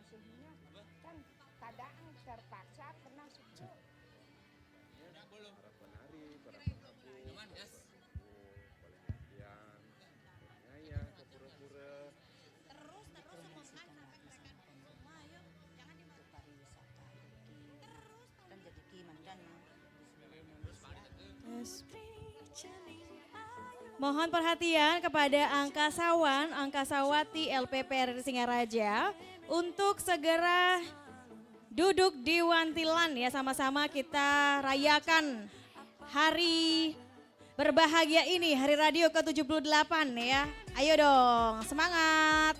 musuhnya kan kadang terpaksa pernah suka. Para penari, para penabuh, paling latihan, ngaya ke pura-pura. Dipromosikan lagi sama pemerintah untuk pariwisata kan jadi Ki Mandan di seluruh Indonesia. Mohon perhatian kepada angkasawan, angkasawati LPP RRI Singaraja untuk segera duduk di wantilan ya, sama-sama kita rayakan hari berbahagia ini, Hari Radio ke-78 ya. Ayo dong, semangat.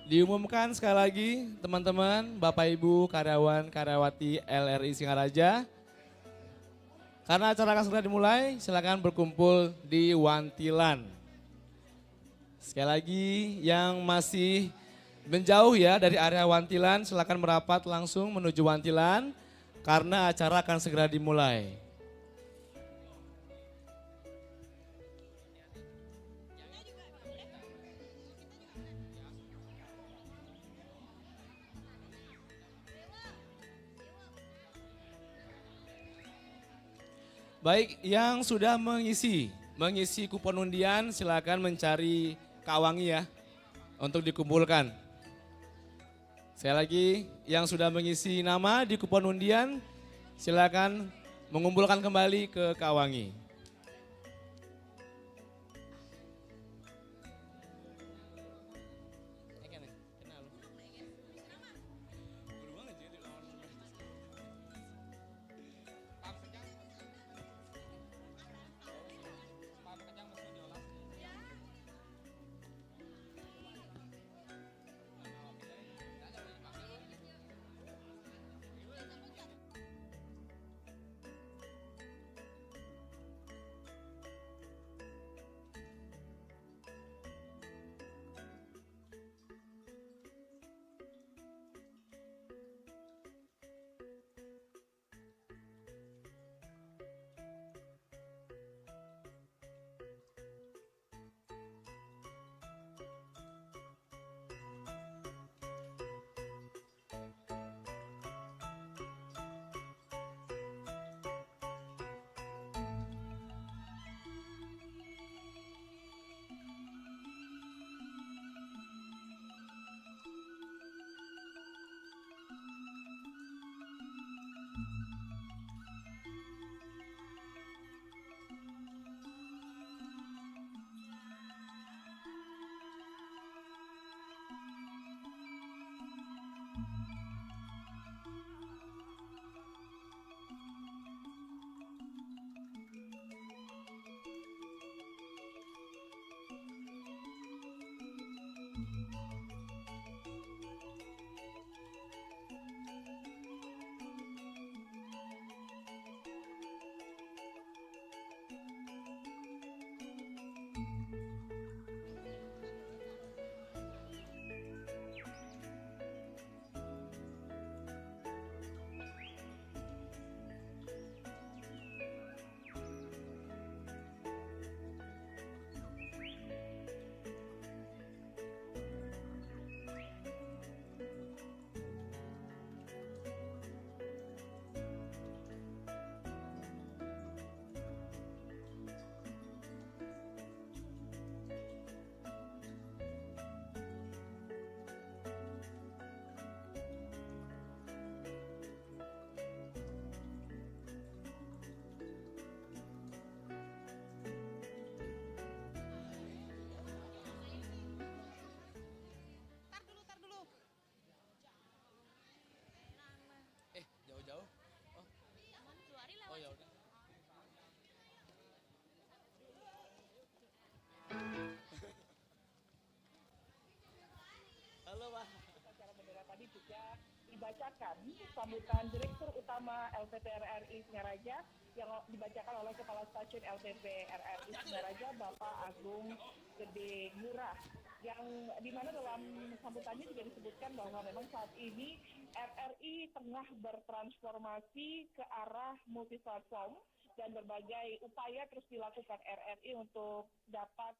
Diumumkan sekali lagi teman-teman, Bapak Ibu, karyawan, karyawati LRI Singaraja. Karena acara akan segera dimulai, silakan berkumpul di Wantilan. Sekali lagi yang masih menjauh ya dari area Wantilan, silakan merapat langsung menuju Wantilan karena acara akan segera dimulai. Baik, yang sudah mengisi kupon undian silakan mencari Kak Wangi ya untuk dikumpulkan. Sekali lagi, yang sudah mengisi nama di kupon undian silakan mengumpulkan kembali ke Kak Wangi. dibacakan sambutan Direktur Utama LPP RRI Singaraja yang dibacakan oleh Kepala Stasiun LPP RRI Singaraja Bapak Agung Gede Murah, yang dimana dalam sambutannya juga disebutkan bahwa memang saat ini RRI tengah bertransformasi ke arah multiplatform dan berbagai upaya terus dilakukan RRI untuk dapat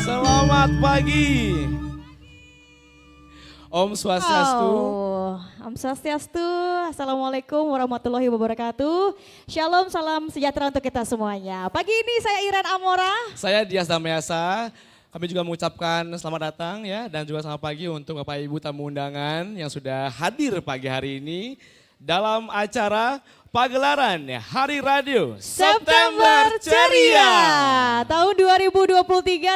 Selamat pagi. Om Swastiastu. Om Swastiastu. Assalamualaikum warahmatullahi wabarakatuh. Shalom, salam sejahtera untuk kita semuanya. Pagi ini saya Iren Amora. Saya Dias Damayasa. Kami juga mengucapkan selamat datang ya dan juga selamat pagi untuk Bapak Ibu tamu undangan yang sudah hadir pagi hari ini dalam acara pagelaran Hari Radio September Ceria. Tahun 2023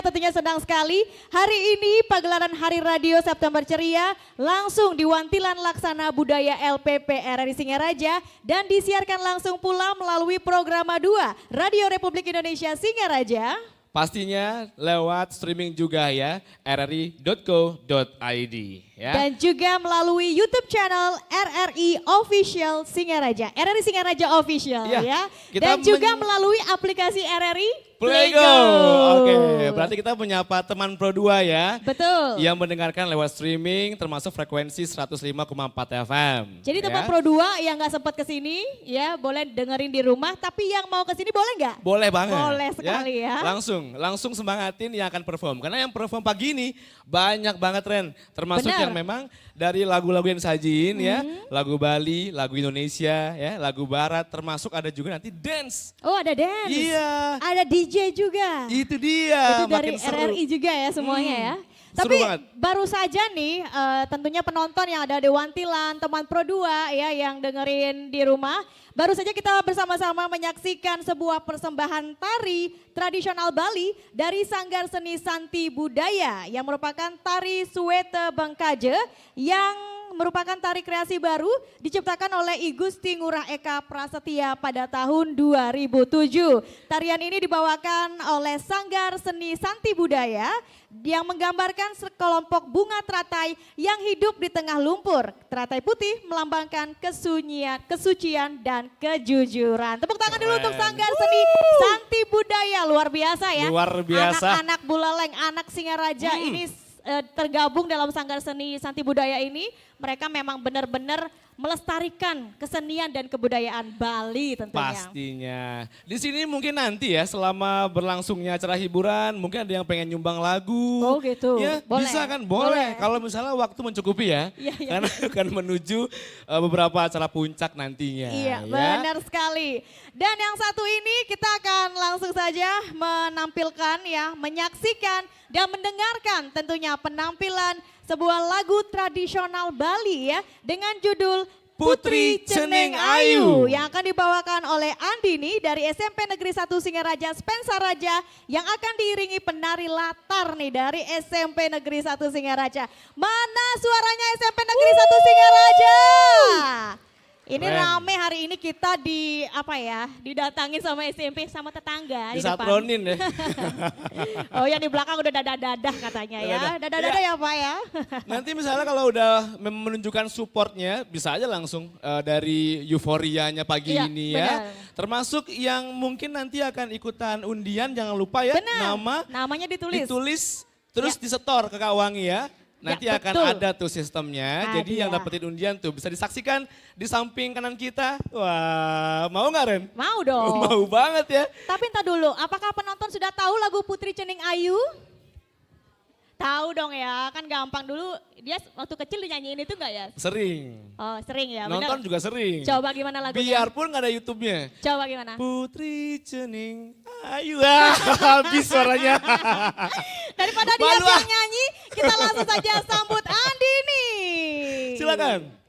tentunya senang sekali. Hari ini pagelaran Hari Radio September Ceria langsung di Wantilan Laksana Budaya LPP RRI Singaraja dan disiarkan langsung pula melalui Programa 2 Radio Republik Indonesia Singaraja. Pastinya lewat streaming juga ya, rri.co.id ya. Dan juga melalui YouTube channel RRI Official Singaraja, RRI Singaraja Official ya. Dan juga melalui aplikasi RRI Playgo. Oke, berarti kita menyapa teman Pro 2 ya. Betul. Yang mendengarkan lewat streaming termasuk frekuensi 105,4 FM. Jadi teman Pro 2 yang gak sempat kesini ya boleh dengerin di rumah, tapi yang mau kesini boleh nggak? Boleh banget. Boleh sekali ya. Langsung semangatin yang akan perform. Karena yang perform pagi ini banyak banget Ren. Termasuk yang memang dari lagu-lagu yang disajiin ya. Lagu Bali, lagu Indonesia ya, lagu Barat. Termasuk ada juga nanti dance. Oh ada dance. Iya. Ada DJ juga. Itu dia. Itu dari RRI juga ya semuanya ya. Tapi baru saja nih tentunya penonton yang ada di Wantilan, teman Pro 2 ya yang dengerin di rumah. Baru saja kita bersama-sama menyaksikan sebuah persembahan tari tradisional Bali dari Sanggar Seni Santi Budaya yang merupakan tari Suwete Bengkaje yang merupakan tari kreasi baru diciptakan oleh I Gusti Ngurah Eka Prasetya pada tahun 2007. Tarian ini dibawakan oleh Sanggar Seni Santi Budaya yang menggambarkan sekelompok bunga teratai yang hidup di tengah lumpur. Teratai putih melambangkan kesucian dan kejujuran. Tepuk tangan dulu untuk Sanggar Seni Santi Budaya, luar biasa ya. Luar biasa. Anak-anak Buleleng, anak Singaraja ini tergabung dalam Sanggar Seni Santi Budaya ini. Mereka memang benar-benar melestarikan kesenian dan kebudayaan Bali tentunya. Pastinya. Di sini mungkin nanti ya selama berlangsungnya acara hiburan mungkin ada yang pengen nyumbang lagu. Oh gitu. Ya, boleh. bisa kan? Boleh. Kalau misalnya waktu mencukupi ya. Iya. Karena akan menuju beberapa acara puncak nantinya. Iya, ya. benar sekali. Dan yang satu ini kita akan langsung saja menampilkan ya, menyaksikan dan mendengarkan tentunya penampilan sebuah lagu tradisional Bali ya dengan judul Putri Ceneng Ayu yang akan dibawakan oleh Andini dari SMP Negeri 1 Singaraja Spensaraja yang akan diiringi penari latar nih dari SMP Negeri 1 Singaraja. Mana suaranya SMP Negeri 1 Singaraja? Ini Keren. rame hari ini kita didatangin sama SMP sama tetangga di depan. Disatronin ya. Oh yang di belakang udah dadah-dadah katanya ya. Dadah-dadah ya Pak ya. Nanti misalnya kalau udah menunjukkan supportnya, bisa aja langsung dari euforianya pagi Iya, ini ya. benar. Termasuk yang mungkin nanti akan ikutan undian, jangan lupa ya Benar. Namanya ditulis. terus disetor ke Kak Wangi ya. Nanti Ya, akan betul. ada tuh sistemnya, Ada. jadi yang dapetin undian tuh bisa disaksikan di samping kanan kita. Wah, mau nggak Ren? Mau dong. Mau banget ya. Tapi entar dulu, apakah penonton sudah tahu lagu Putri Cening Ayu? Tahu dong ya, kan gampang dulu. Dia waktu kecil dinyanyiin itu enggak ya? Sering. Oh sering ya, Nonton benar. juga sering. Coba gimana lagunya? Biarpun nggak ada YouTube-nya. Coba gimana? Putri Cening Ayu. Habis suaranya. Daripada dia Malu, yang nyanyi, kita langsung saja sambut Andini. Silakan.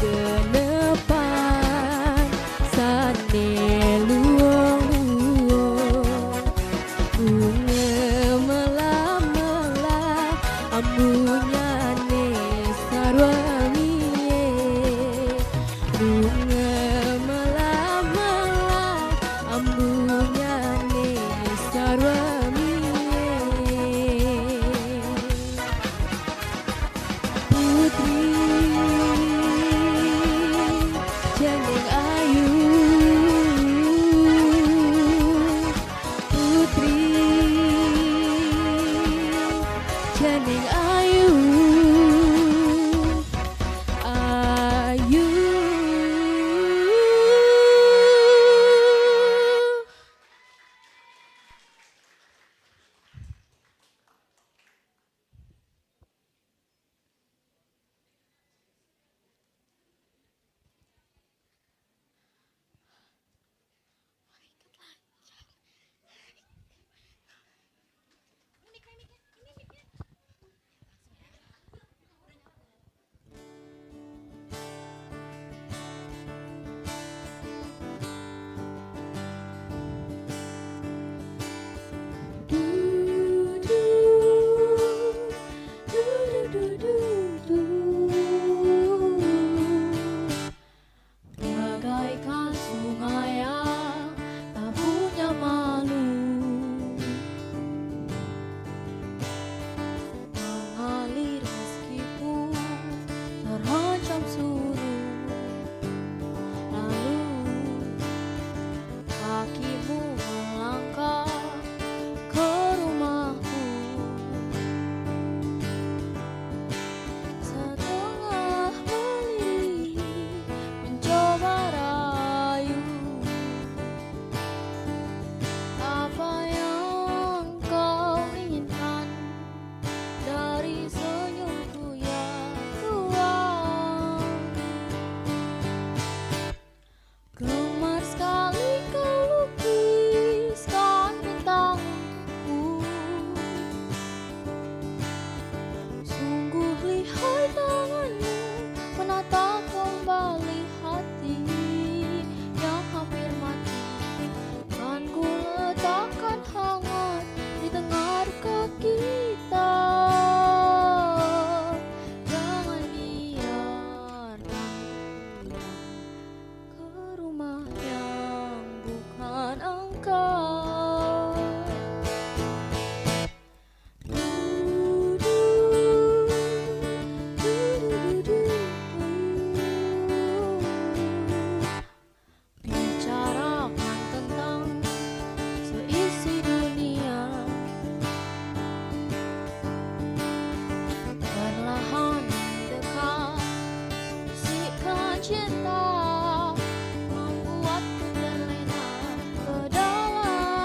genepan sane luang-luang bunga melah-melah ambunyane sarwangiye bunga melah-melah ambunyane sarwangiye putri jeneng ayu putri jeneng ayu ayu bagaikan sungai yang tak punya malu mengalir meskipun terancam surut lalu kakimu melangkah ke rumahku setengah melirik mencoba rayu apa yang kau inginkan dari senyumku yang ruang gemar sekali kau lukiskan bintangku sungguh lihai tanganmu menata kembali hati yang hampir mati kan ku letakkan hangat di tengah duka kita jangan biarkan pulang ke rumah yang bukan engkau bicarakan tentang seisi dunia perlahan dekat bisikan cinta membuatku terlena ke dalam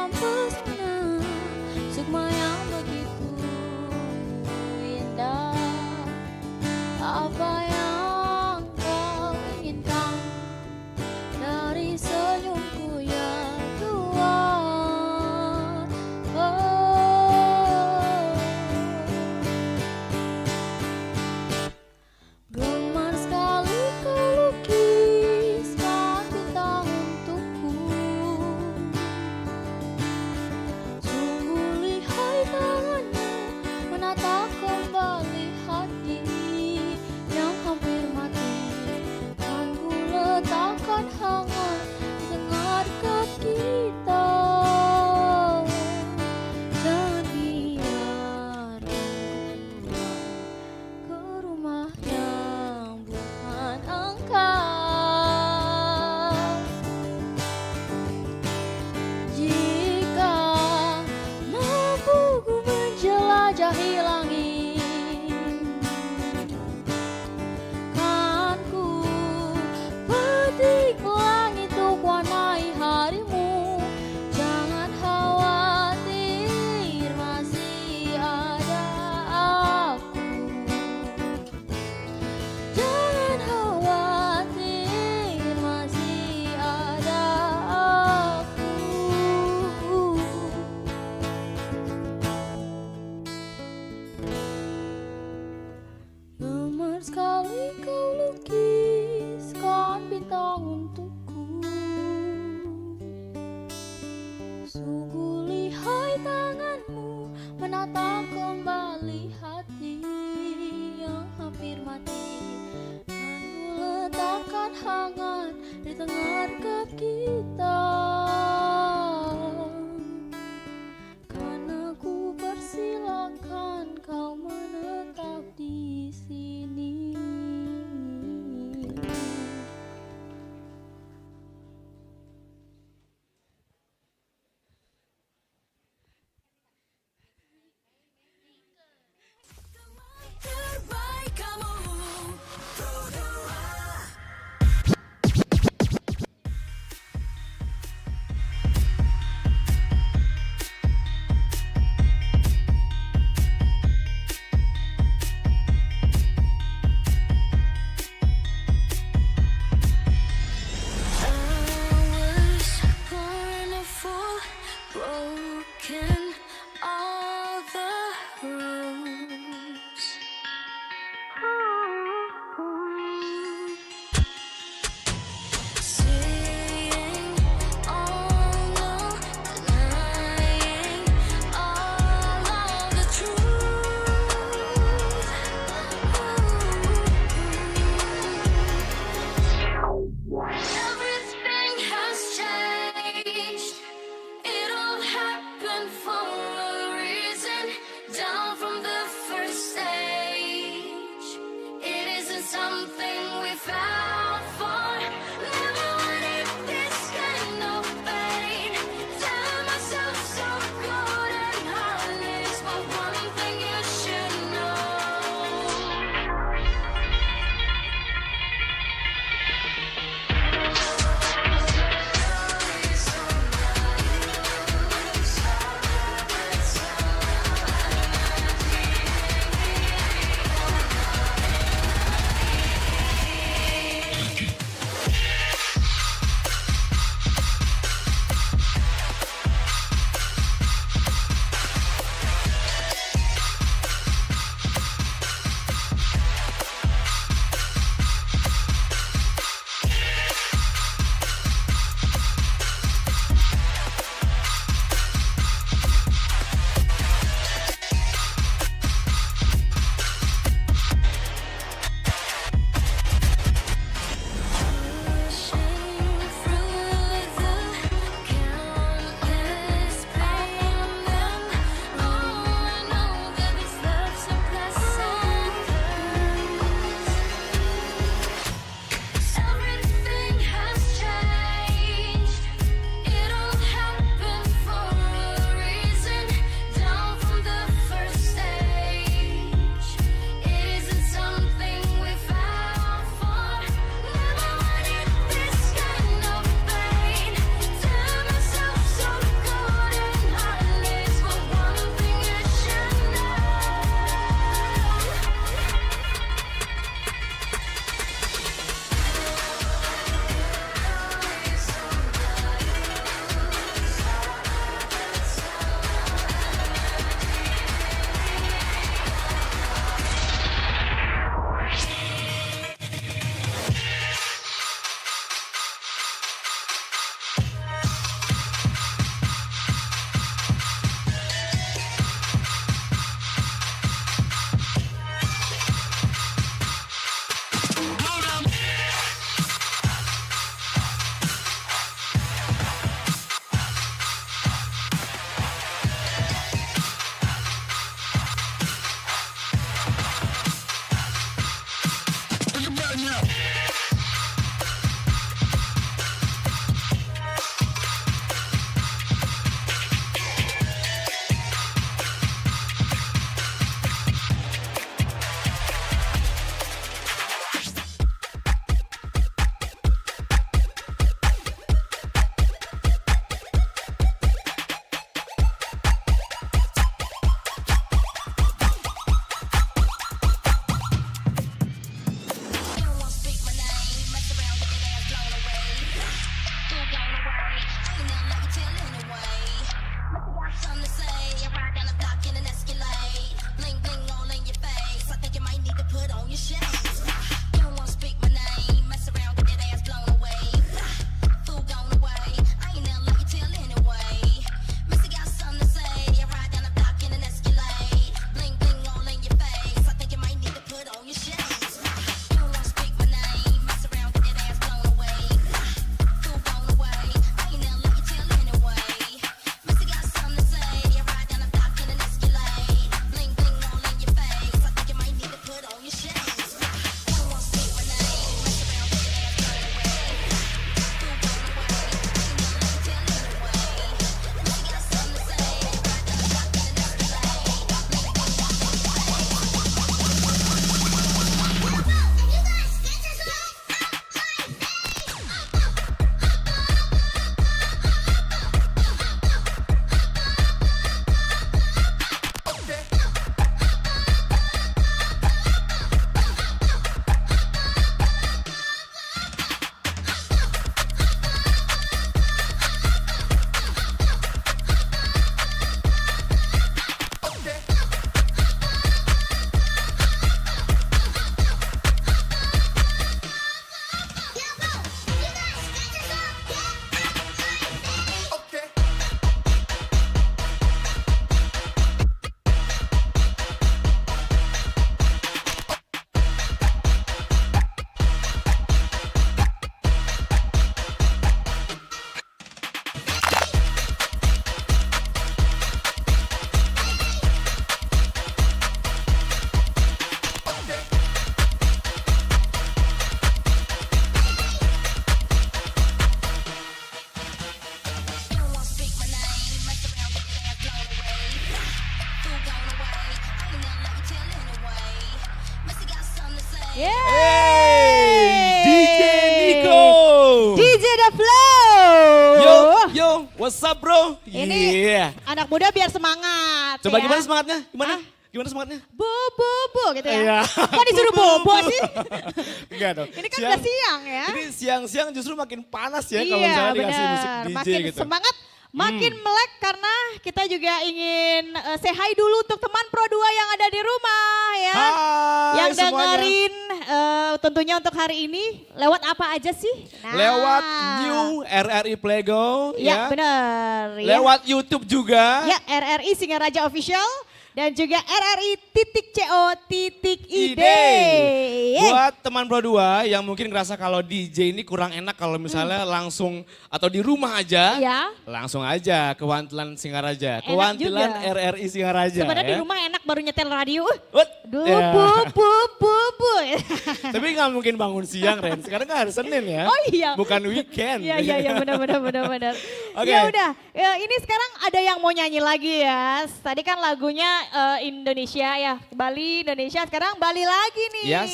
Flow. Yo, what's up bro? Ini Yeah. anak muda biar semangat. Coba ya. gimana semangatnya? Gimana? Hah? Gimana semangatnya? Bu gitu ya. Iya. Kok disuruh bobo sih? Enggak dong. Ini kan udah siang ya. Ini siang-siang justru makin panas ya kalau Iya misalnya dikasih musik benar. DJ Makin gitu. semangat, makin melek karena kita juga ingin say hi dulu untuk teman Pro 2 yang ada di rumah ya. Hai Yang semuanya. dengerin tentunya untuk hari ini lewat apa aja sih? Nah. Lewat New RRI Playgo Ya, ya. benar. Lewat YouTube juga. Ya, RRI Singaraja Official dan juga RRI.co.id. Buat teman Pro 2 yang mungkin ngerasa kalau DJ ini kurang enak kalau misalnya langsung atau di rumah aja. Ya. Langsung aja ke Wantilan Singaraja. Ke Enak Wantilan juga. RRI Singaraja. Sebenarnya ya. di rumah enak baru nyetel radio. What? Duh, Ya. bu. Tapi nggak mungkin bangun siang Ren. Sekarang kan hari Senin ya. Oh iya. Bukan weekend. Iya benar. Oke. Ya udah, ya, ini sekarang ada yang mau nyanyi lagi ya. Tadi kan lagunya Indonesia ya, Bali Indonesia. Sekarang Bali lagi nih. Yes.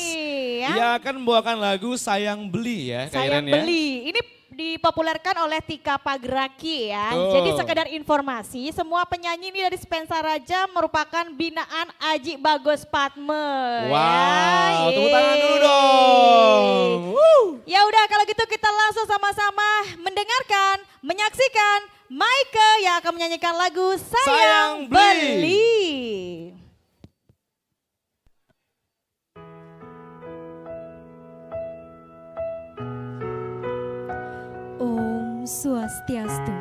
Ya. Dia akan membawakan lagu Sayang Beli ya Kak Sayang Iren ya. Beli. Ini dipopulerkan oleh Tika Pagraki ya. Tuh. Jadi sekedar informasi, semua penyanyi ini dari Spensa Raja merupakan binaan Aji Bagos Padme. Wow, ya. tepuk tangan dulu Yeay. dong. Ya udah kalau gitu kita langsung sama-sama mendengarkan, menyaksikan Maike yang akan menyanyikan lagu Sayang Sayang Beli. Beli. Om Swastiastu.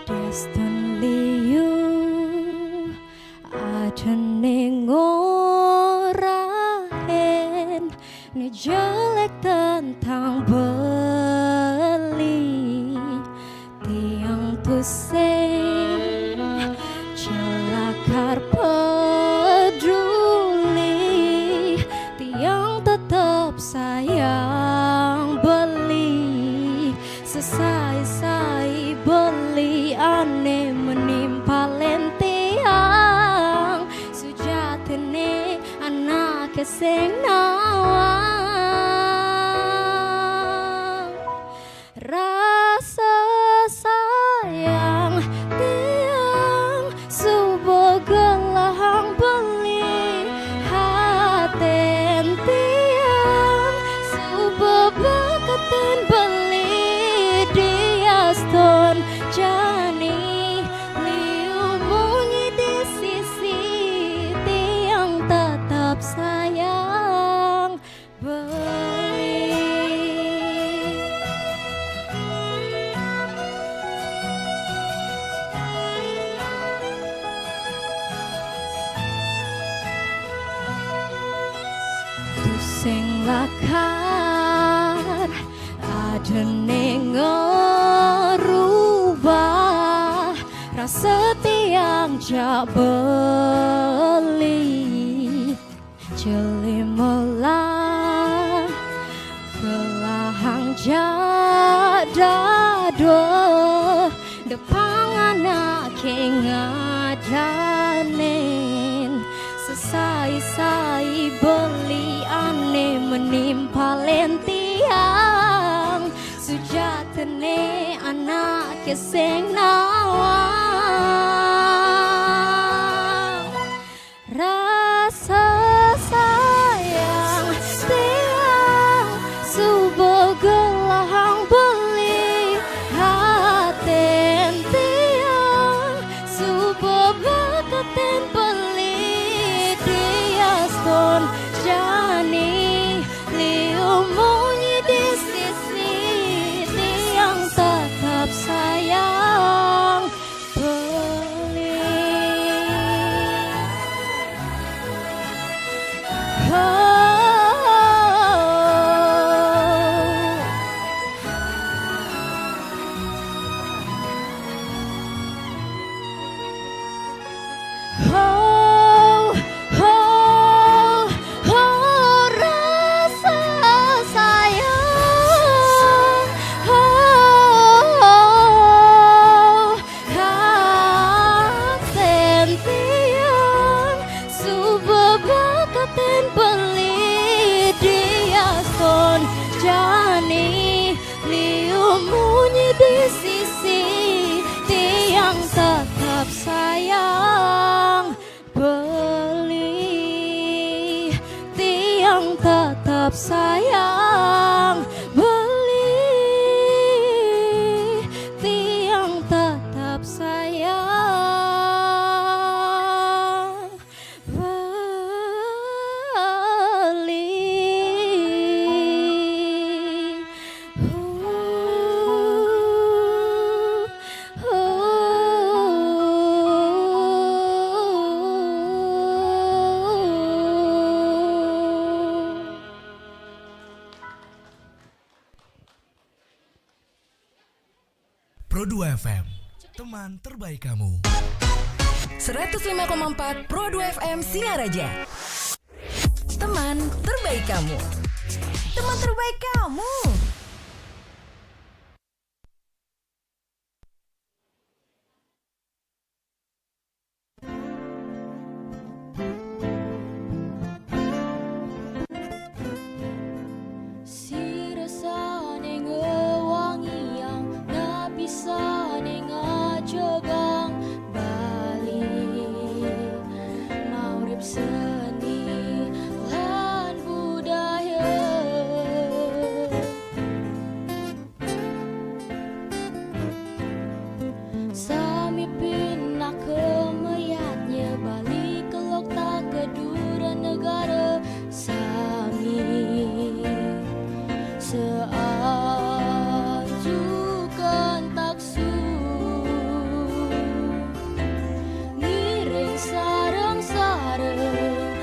Destiny you ada ning orahen ni jelek tentang beli tiang pusing celakar peduli tiang tetap sayang beli sesai-sai beli aneh menimpa lentiang sujatine anak sing nawang rasa sayang tiang subuh gelahang beli haten tiang subuh bakaten beli dia stone jani liu munyi di sisi tiang tetap sayang beli. Sing lakar ada ning ngerubah rasa tiang jak beli jeli melah gelahang jak dado depan anak ngadanin sesai-sai beli aneh menimpa lentiang sujatene anak sing nawang rasa sayang tiang subuh gelahang beli haten tiang subuh bakaten beli dia stone jani liu munyi di sisi tiang tetap sayang beli. bakaten pelit diaskon jani liu munyi di sisi tiang tetap sayang beli tiang tetap sayang beli tiang tetap sayang beli Pro 2 FM, teman terbaik kamu. 105,4 Pro 2 FM Singaraja. Teman terbaik kamu. Teman terbaik kamu. Si rasane ngewangiang na bisa ngajogang balik maurip seni lan budaya sami pindah kemeyatnya balik kelok tak kedura negara sami seajukan taksu miring sarang-sarang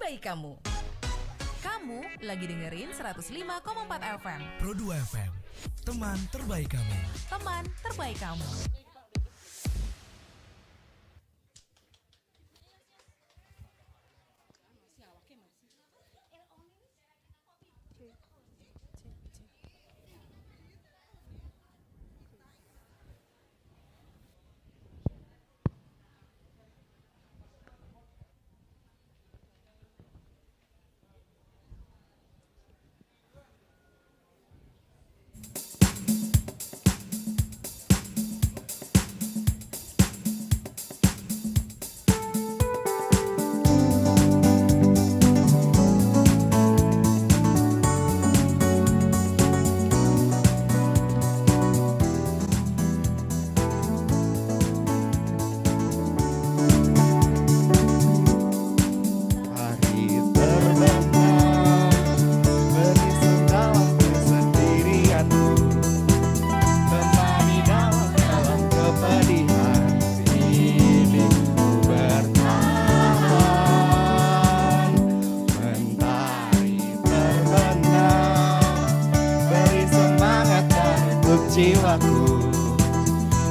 terbaik kamu. Kamu lagi dengerin 105,4 FM. Pro 2 FM, teman terbaik kamu. Teman terbaik kamu. Hari terbenam, berisik dalam kesendirianku, temani dalam kepedihan ini ku bertahan. Mentari terbenam, beri semangat untuk jiwaku,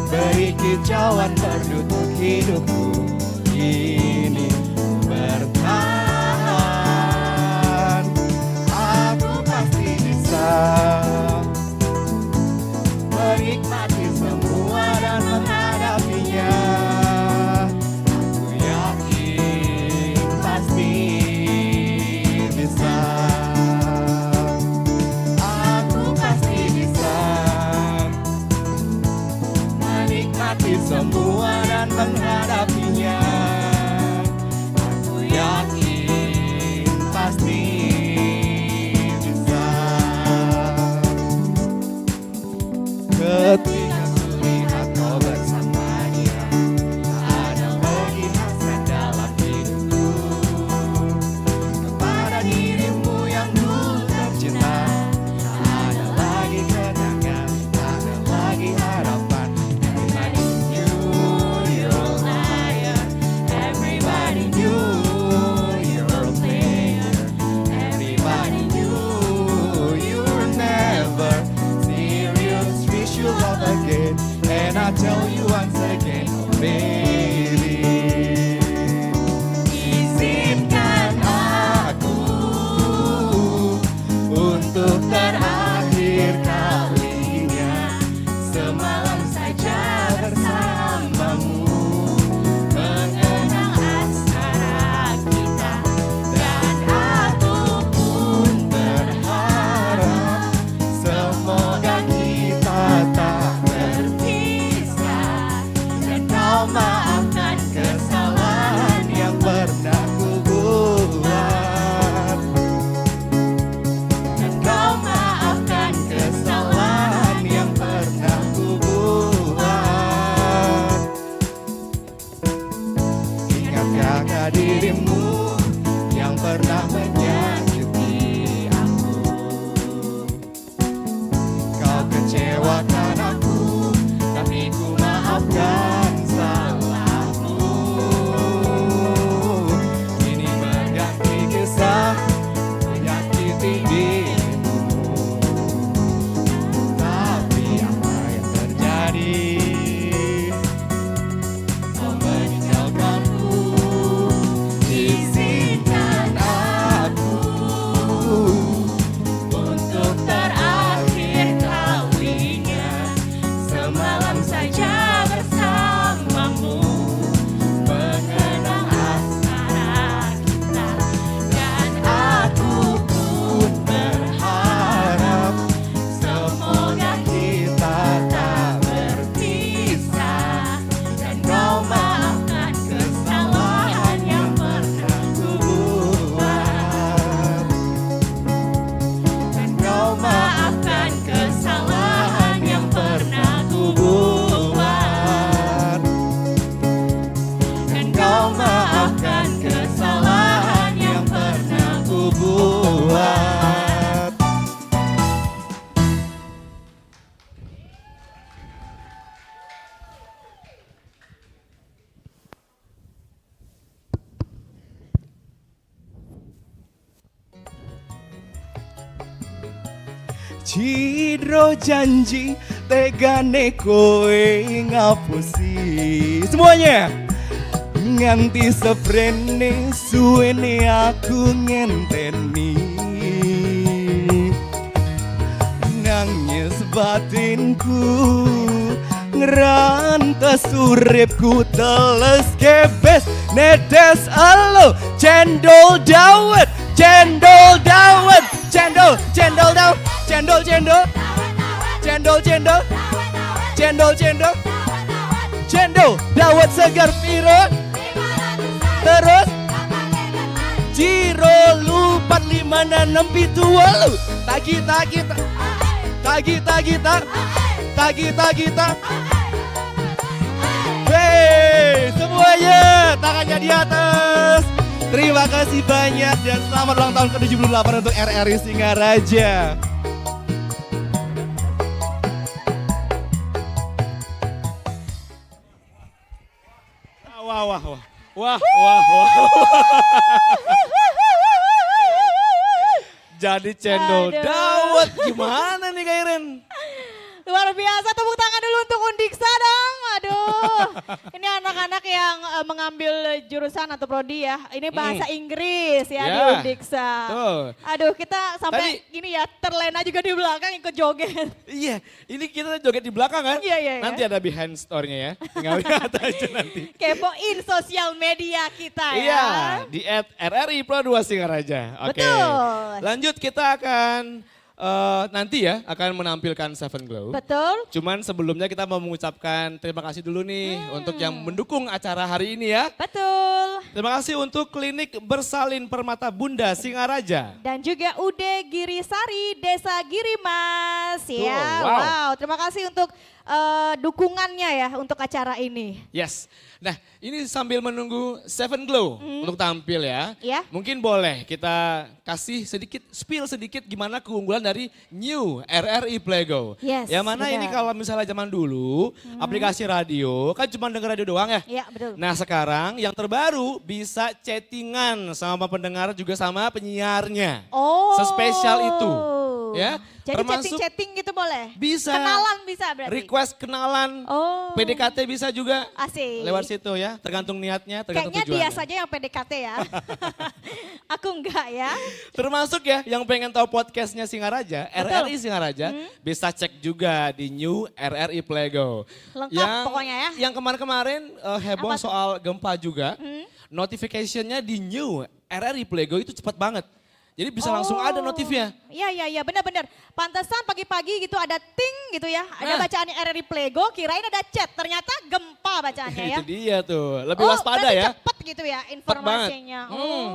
beri kicauan berdutuk hidupku ini bertahan. Aku pasti bisa menikmati semua dan menghadapinya. Aku yakin pasti bisa. Aku pasti bisa menikmati semua dan menghadapinya. Aku yakin pasti bisa. Ketika kulihat kau bersama dia, tak ada lagi hasrat dalam hidupku. Kepada dirimu yang dulu tercinta, tak ada lagi kenangan, tak ada lagi harapan. Everybody knew you're a liar. Everybody knew you're a player. Everybody knew you were never serious. Wish you love again, and I tell you once again, oh baby, izinkan aku untuk terakhir kalinya semalam saja bersamamu, mengenang asmara kita. Dan aku pun berharap semoga kita tak terpisah, dan kau maafkan kesalahan yang pernah ku buat, dan kau maafkan kesalahan yang pernah ku buat. Ingatkah dirimu yang pernah menyakiti aku? Kau kecewakan aku, tapi ku maafkan salah Cidro janji tegane kowe ngapusi. Semuanya nganti seprene suwene aku ngenteni, nangis batinku ngerantes uripku teles kebes netes alo cendol dawet cendol dawet cendol cendol dawet cendol cendol cendol cendol cendol cendol cendol dawet segar piro terus Ciro lupat 5 6 7 8 tagi tagi tagi tagi tagi tagi tagi. Hei semuanya tangannya di atas. Terima kasih banyak dan selamat ulang tahun ke-78 untuk RRI Singaraja. Wah, wah, wah. Wah, wah, wah. Jadi cendol Aduh. dawet. Gimana nih Kak Iren? Luar biasa, tepuk tangan dulu untuk Undiksa dong. Aduh, ini anak-anak yang mengambil jurusan atau prodi ya. Ini bahasa Inggris ya di Ya, Undiksa. tuh. Aduh, kita sampai gini ya, terlena juga di belakang ikut joget. Iya, ini kita joget di belakang kan? Iya, iya, iya. Nanti ada behind story-nya ya. Tinggal lihat aja nanti. Kepoin sosial media kita ya. Iya, di @RRI Pro 2 Singaraja. Oke. Betul. Lanjut kita akan nanti ya akan menampilkan Seven Glow. Betul. Cuman sebelumnya kita mau mengucapkan terima kasih dulu nih untuk yang mendukung acara hari ini ya. Betul. Terima kasih untuk Klinik Bersalin Permata Bunda Singaraja. Dan juga Ude Girisari, Desa Girimas. Ya, wow. wow. Terima kasih untuk dukungannya ya untuk acara ini. Yes. Nah ini sambil menunggu Seven Glow untuk tampil ya. Ya. Mungkin boleh kita kasih sedikit, spill sedikit gimana keunggulan dari New RRI Playgo. Yes, Yang mana ini benar. kalau misalnya zaman dulu aplikasi radio kan cuma denger radio doang ya. Iya, betul. Nah sekarang yang terbaru bisa chattingan sama pendengar juga sama penyiarnya. Oh. Sespesial itu. Ya, Jadi termasuk chatting-chatting gitu boleh? bisa. Kenalan bisa berarti? Request kenalan, Oh. PDKT bisa juga. Asik. Lewat situ ya, tergantung niatnya, tergantung Kayaknya dia tujuannya. saja yang PDKT ya. Aku enggak ya. Termasuk ya yang pengen tahu podcastnya Singaraja, RRI Singaraja, bisa cek juga di New RRI Playgo. Lengkap pokoknya ya. Yang kemarin-kemarin heboh Apa tuh? soal gempa juga, notification-nya di New RRI Playgo itu cepat banget. Jadi bisa langsung ada notifnya. Iya, iya, iya, benar-benar. Pantesan pagi-pagi gitu ada ting gitu ya. Ada Nah. bacaannya RRI Playgo, kirain ada chat. Ternyata gempa bacaannya ya. Itu dia tuh, lebih waspada berarti ya. cepet gitu ya Cepet banget. informasinya.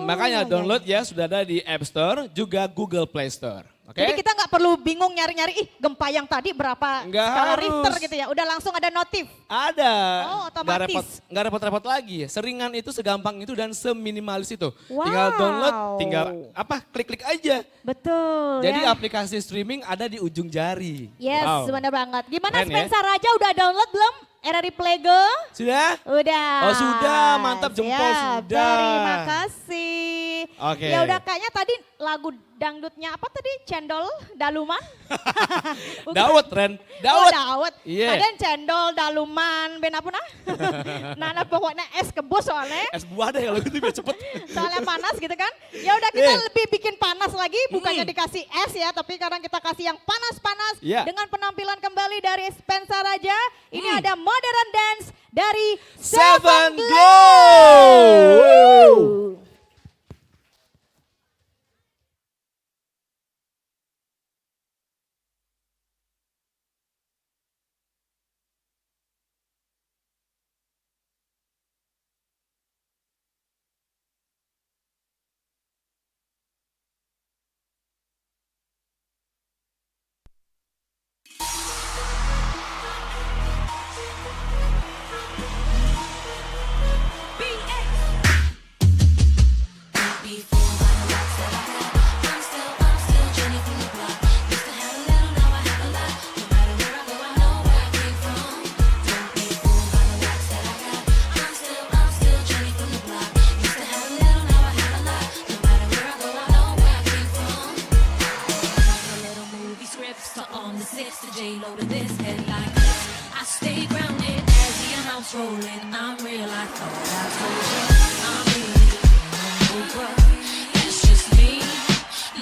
Makanya iya, download ya sudah ada di App Store juga Google Play Store. Oke? Jadi kita nggak perlu bingung nyari-nyari, ih gempa yang tadi berapa Nggak skala harus. Richter gitu ya. Udah langsung ada notif. Ada. Oh, otomatis. Nggak repot-repot lagi. Seringan itu, segampang itu dan seminimalis itu. Wow. Tinggal download, tinggal klik-klik aja. Betul Jadi ya. aplikasi streaming ada di ujung jari. Yes, Wow. benar banget. Gimana Keren ya? Spencer Raja udah download belum RRI Playgo? Sudah? Udah. Oh, sudah. Mantap, jempol Siap. sudah. Terima kasih. Oke. Ya udah kayaknya tadi lagu dangdutnya apa tadi? Cendol Daluman? Bukan. Dawet, Ren. Oh, Dawet. Dawet. Iya. Kadang cendol daluman ben apa nah? Nana pokoknya es kebus soalnya. Es buah deh kalau gitu biar cepet. Soalnya panas gitu kan. Ya udah kita Eh. lebih bikin panas lagi, bukannya dikasih es ya, tapi sekarang kita kasih yang panas-panas Iya. dengan penampilan kembali dari Spencer Raja. Ini ada Modern Dance dari Seven Glow. Glow. think I'm real. I thought I told you I'm really over. It's just me,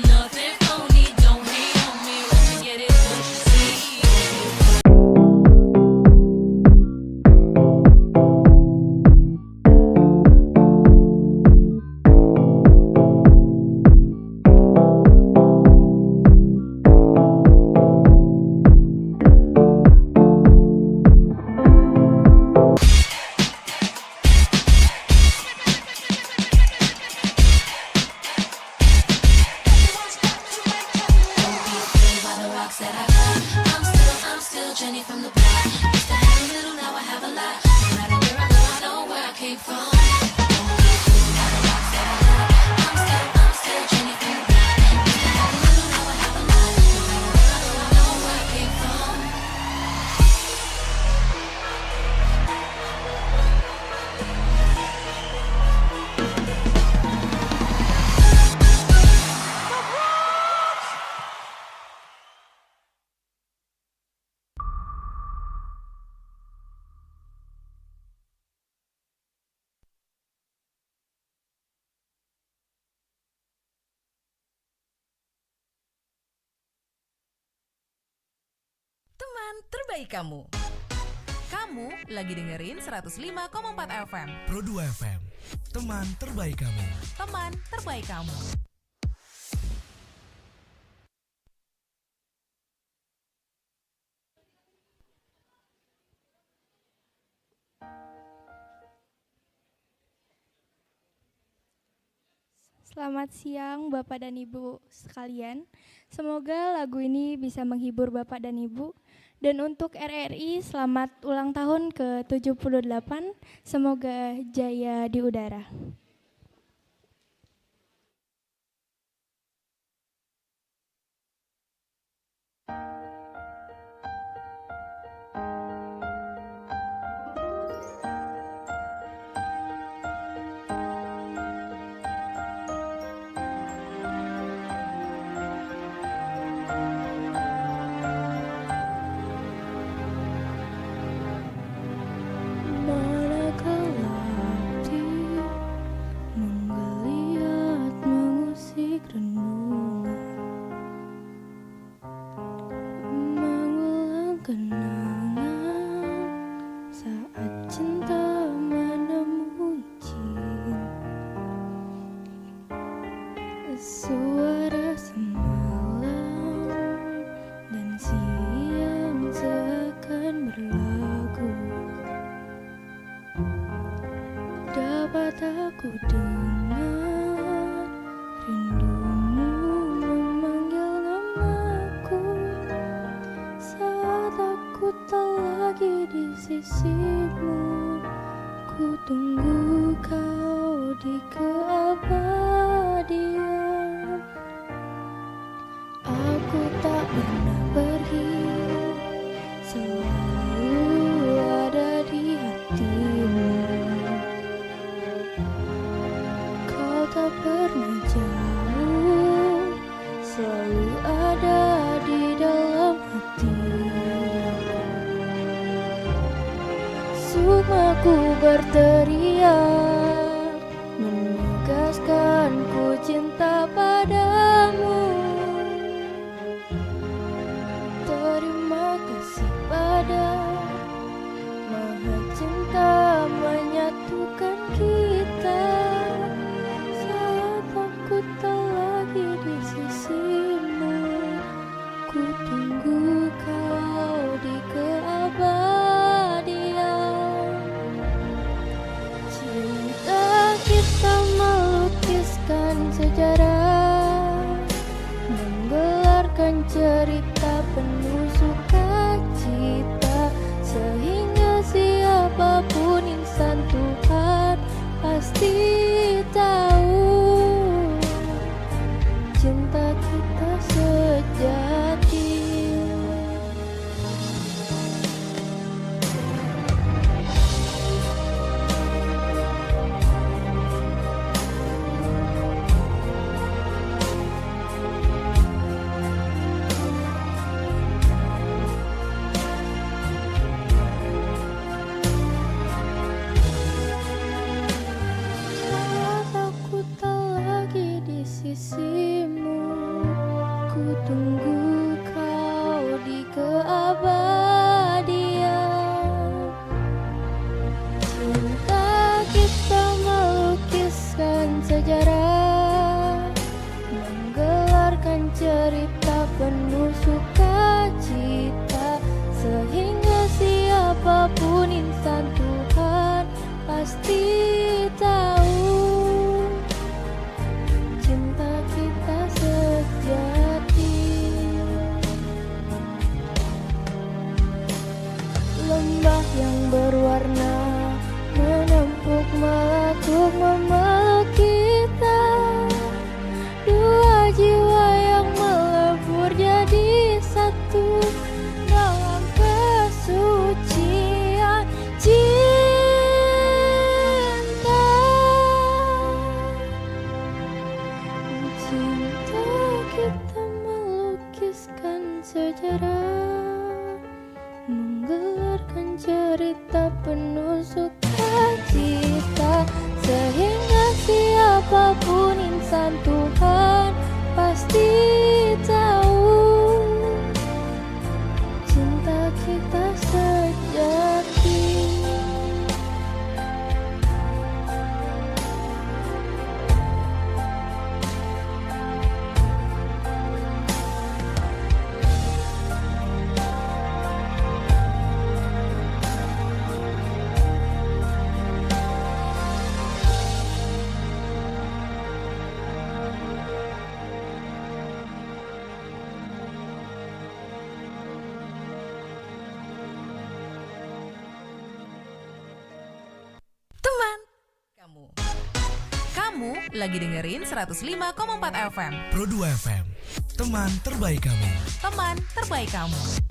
nothing phony. Don't hate on me. What you get is what you see. I'm still Jenny from the block. Used to have a little, now I have a lot. No matter where I go, I know where I came from. Don't be fooled by the rocks that I got. I'm still Jenny from the block. Used to have a little, now I have a lot. No matter where I go, I know where I came from. Teman terbaik kamu. Kamu lagi dengerin 105,4 FM. Pro 2 FM, teman terbaik kamu. Teman terbaik kamu. Selamat siang Bapak dan Ibu sekalian. Semoga lagu ini bisa menghibur Bapak dan Ibu. Dan untuk RRI, selamat ulang tahun ke-78. Semoga jaya di udara. Manakala hati menggeliat mengusik renungan, mengulang kenangan saat cinta menemui cinta. Suara semalam dan siang seakan berlagu. Dapat aku dengar rindumu memanggil namaku saat aku tak lagi di sisimu. Ku tunggu kau di keabadian. Aku tak pernah pergi, selalu ada di hatimu. Kau tak pernah jauh, selalu ada di dalam hati. Sukmaku berteriak, menegaskan ku cinta padamu. Terima kasih pada Maha Cinta menyatukan kita. Saat aku tak lagi di sisimu, ku tunggu kau di keabadian. Cinta sejarah, menggelarkan cerita penuh sukacita, sehingga siapapun insan Tuhan pasti tahu cinta kita sejati. Lembah yang berwarna menempuk melekuk memeluk kita, dua jiwa yang melebur jadi satu dalam kesucian cinta. Cinta kita melukiskan sejarah, menggelarkan cerita penuh sukacita, sehingga siapapun insan Tuhan pasti tahu cinta kita sejati. Kamu lagi dengerin 105,4 FM. Pro 2 FM, teman terbaik kamu. Teman terbaik kamu.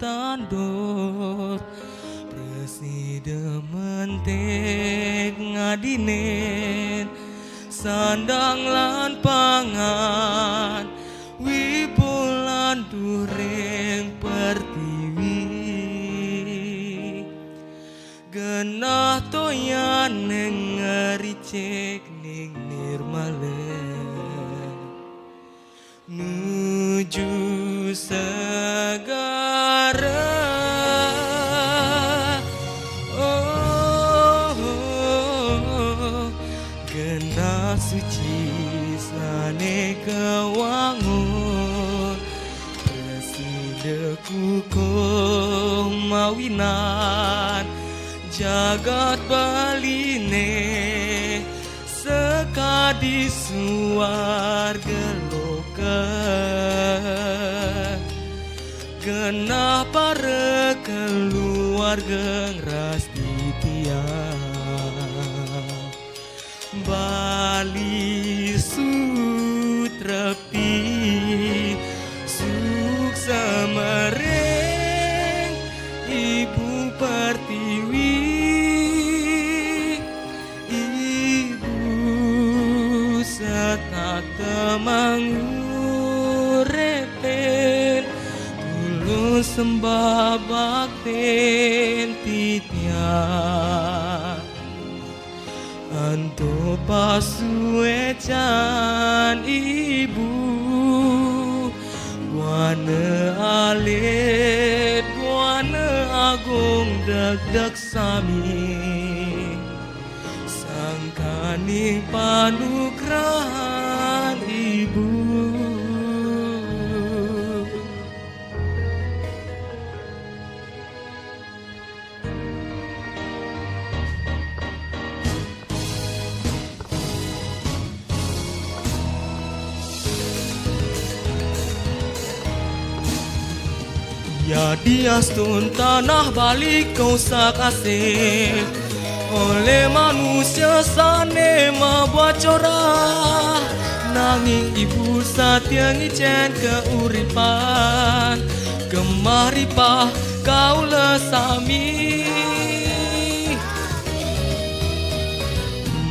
Tandor presiden mentek ngadinen sandang lan pangan wibulan dureng pertiwi genah toyan neng ngericek ning nirmalen nuju segara. Genah suci sane kewangun presideku mawinan jagat baline sekadi suwarga loka genah para keluarga ras ditiang Bali sutrepi suk semereng Ibu Pertiwi Ibu setat temangureten tulus sembah bakten titian Anto pasuecan ibu Buana alit Buana agung deg-deg sami Sangkaning panugrahan ibu Ya diastun tanah balik kau sakasih oleh manusia sane membuat corah nanging ibu satya ngijen keuripan kemaripah kau lesami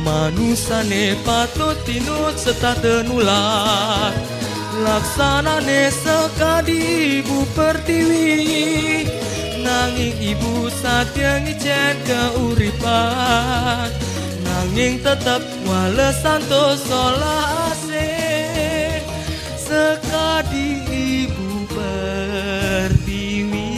manusane patut tinut serta tenular laksanane sekadi ibu pertiwi nanging ibu satya ngijen keuripan nanging tetap wala santoso asih sekadi ibu pertiwi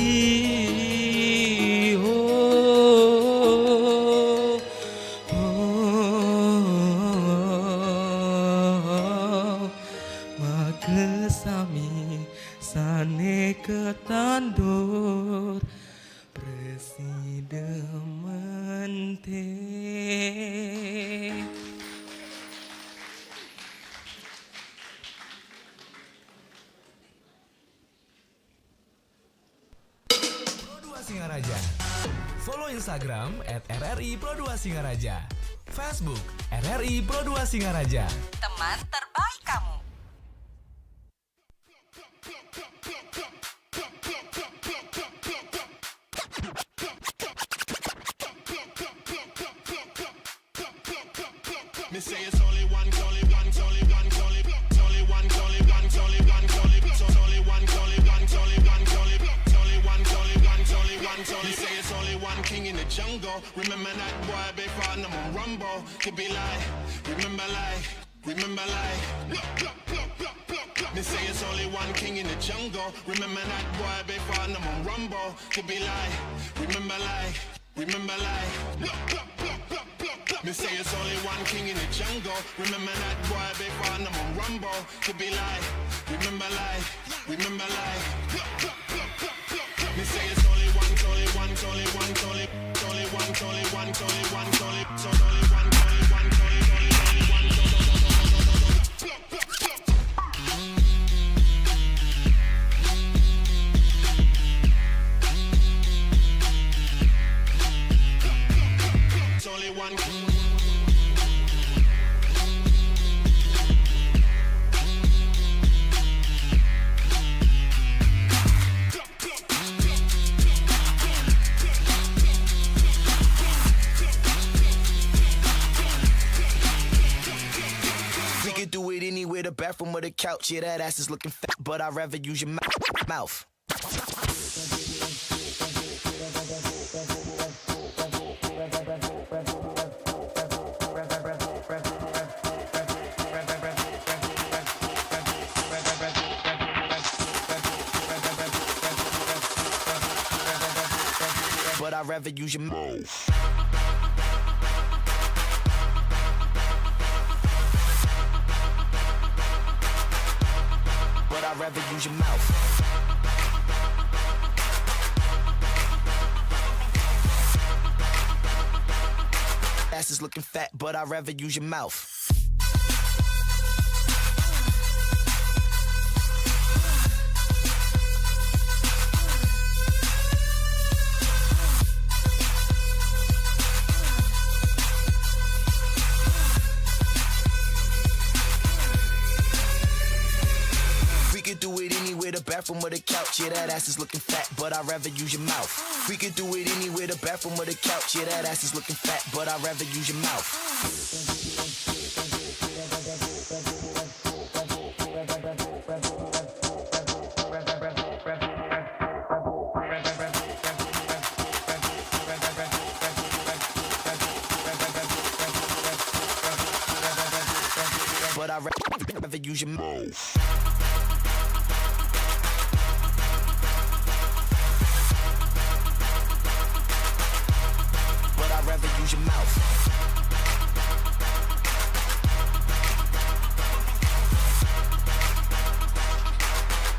makesami sane ketandur presidemente. Pro2 Singaraja. Follow Instagram @RRI Pro2 Singaraja. Facebook RRI Pro2 Singaraja. Teman terbaik kamu. Me say it's only one, only one, only one, only only one, only one, only one, only only one, only one, only one, only only one, only one, only one, only. Me say it's only one king in the jungle. Remember that boy before I'm on Rumble. Could be like, remember like, remember like. Me say it's only one king in the jungle. Remember that boy before I'm on Rumble. Could be like, remember like, remember like. Me say it's only one king in the jungle. Remember that boy before I'm on Rumble. Could be like, remember like, remember like. Me say it's only one, only one, only one, only only one, only one, only one, only so only one, only one, only one. It's only one. We could do it anywhere, the bathroom or the couch. Yeah, that ass is looking fat, but I'd rather use your mouth. But I'd rather use your mouth. But I'd rather use your mouth. Ass is looking fat, but I'd rather use your mouth. Do it anywhere, the bathroom or the couch. Yeah, that ass is looking fat, but I'd rather use your mouth. We could do it anywhere, the bathroom or the couch. Yeah, that ass is looking fat, but I'd rather use your mouth. But I'd rather use your mouth. I'd rather use your mouth.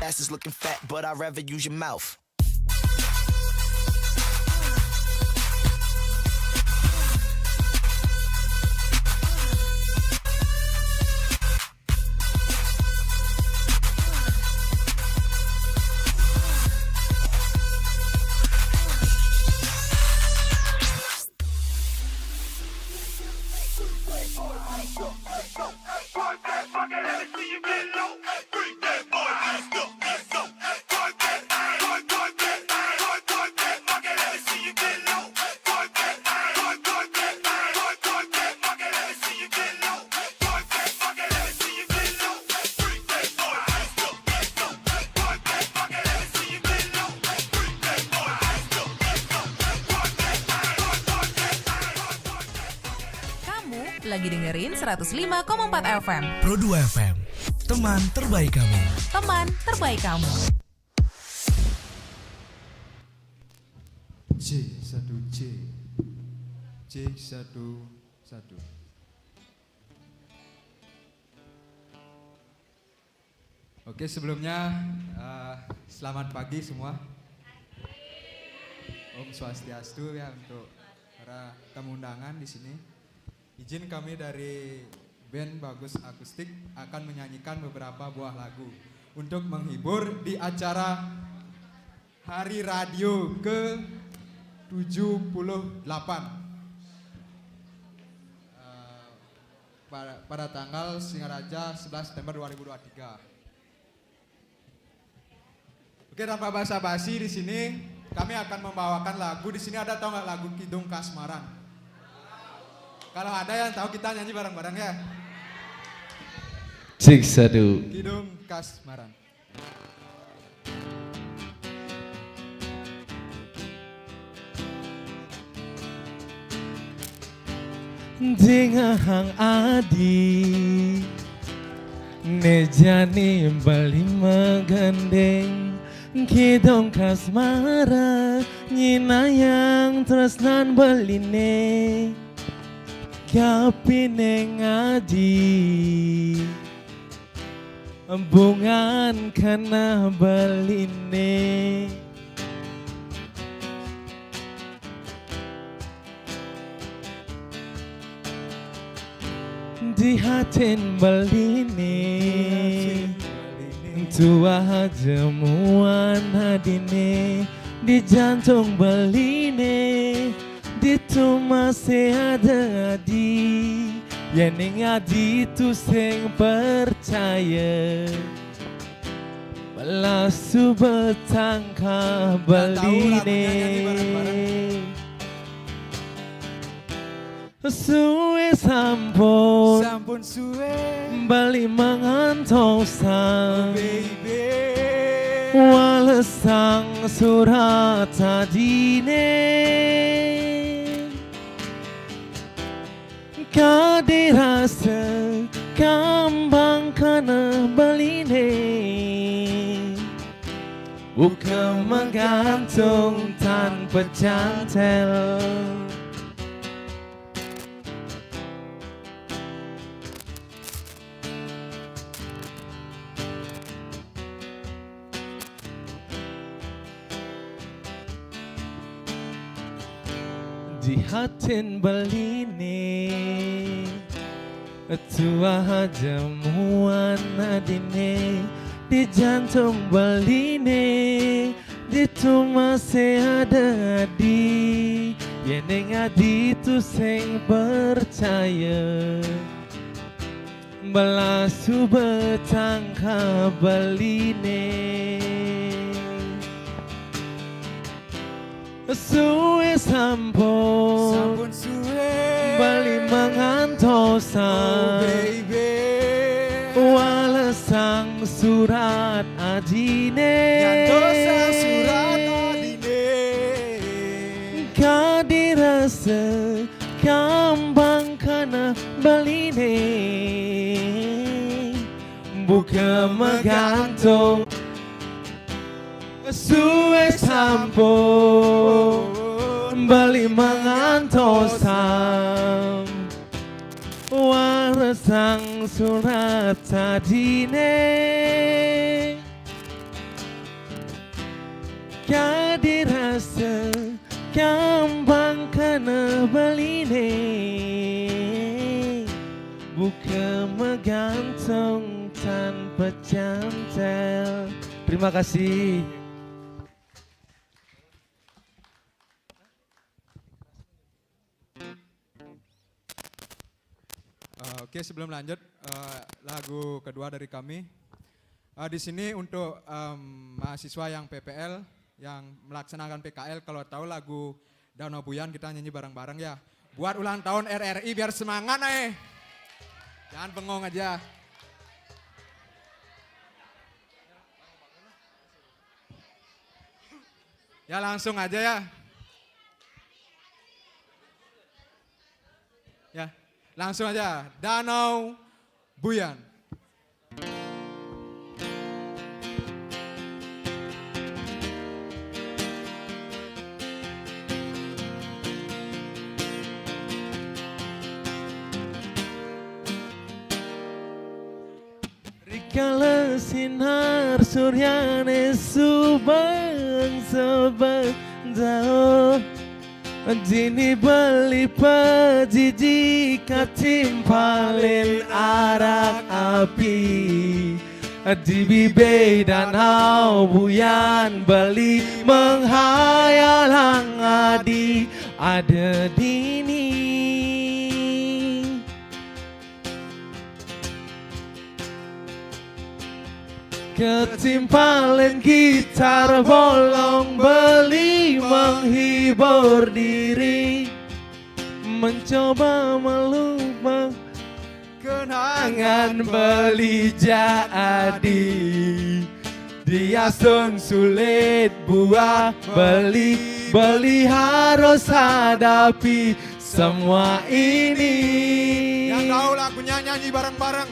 Ass is looking fat, but I'd rather use your mouth. Fuck it, Kamu lagi dengerin 105,4 FM. Pro 2 FM, teman terbaik kamu. Teman terbaik kamu. J11. Oke, sebelumnya selamat pagi semua. Om Swastiastu ya untuk para tamu undangan di sini. Izin kami dari band Bagus Akustik akan menyanyikan beberapa buah lagu untuk menghibur di acara Hari Radio ke-78 pada tanggal Singaraja 11 September 2023. Oke, tanpa basa-basi di sini kami akan membawakan lagu. Di sini ada, tahu nggak lagu Kidung Kasmaran? Kalau ada yang tahu kita nyanyi bareng-bareng ya. Cik satu. Kidung Kasmaran. Dingahang adi nejani bali megandeng kidong kasmara nyinayang tresnan beline kapine ngadi bungan kana beline di hatin beline tua jemuan hadine di jantung beline di masih ada adi yang adi tu sing percaya belasu betangka beline suwe sampun suwe bali mangantosan baby walesang surat tadine kadirasa kambang kana baline bukan menggantung tanpa cantel. Di hatin beline tua jamuan adine di jantung beline di masih ada adi yang adi tu sing percaya belasu betangka beline suwe sampun suwe bali mangantosan baby walesang surat adine nyantosang surat adine kadirasa kambang kana baline bukan menggantung suwe sampun bali mangantosan waresang surat tadine kadirasa kambang kana baline bukan menggantung tanpa cantel. Terima kasih. Oke, sebelum lanjut lagu kedua dari kami. Di sini untuk mahasiswa yang PPL yang melaksanakan PKL, kalau tahu lagu Danau Buyan kita nyanyi bareng-bareng ya. Buat ulang tahun RRI biar semangat Jangan bengong aja. Ya langsung aja ya. Ya, langsung aja. Danau Buyan. Rikala sinar suryane subang jauh Dini beli pejiji katimpalin arak api Di bibe danau buyan beli menghayal hangadi ada dini Ketimpalin gitar bolong beli menghibur diri Mencoba melupakan kenangan beli jadi Dia sun sulit buah beli harus hadapi semua ini Yang tahu lagunya nyanyi bareng-bareng.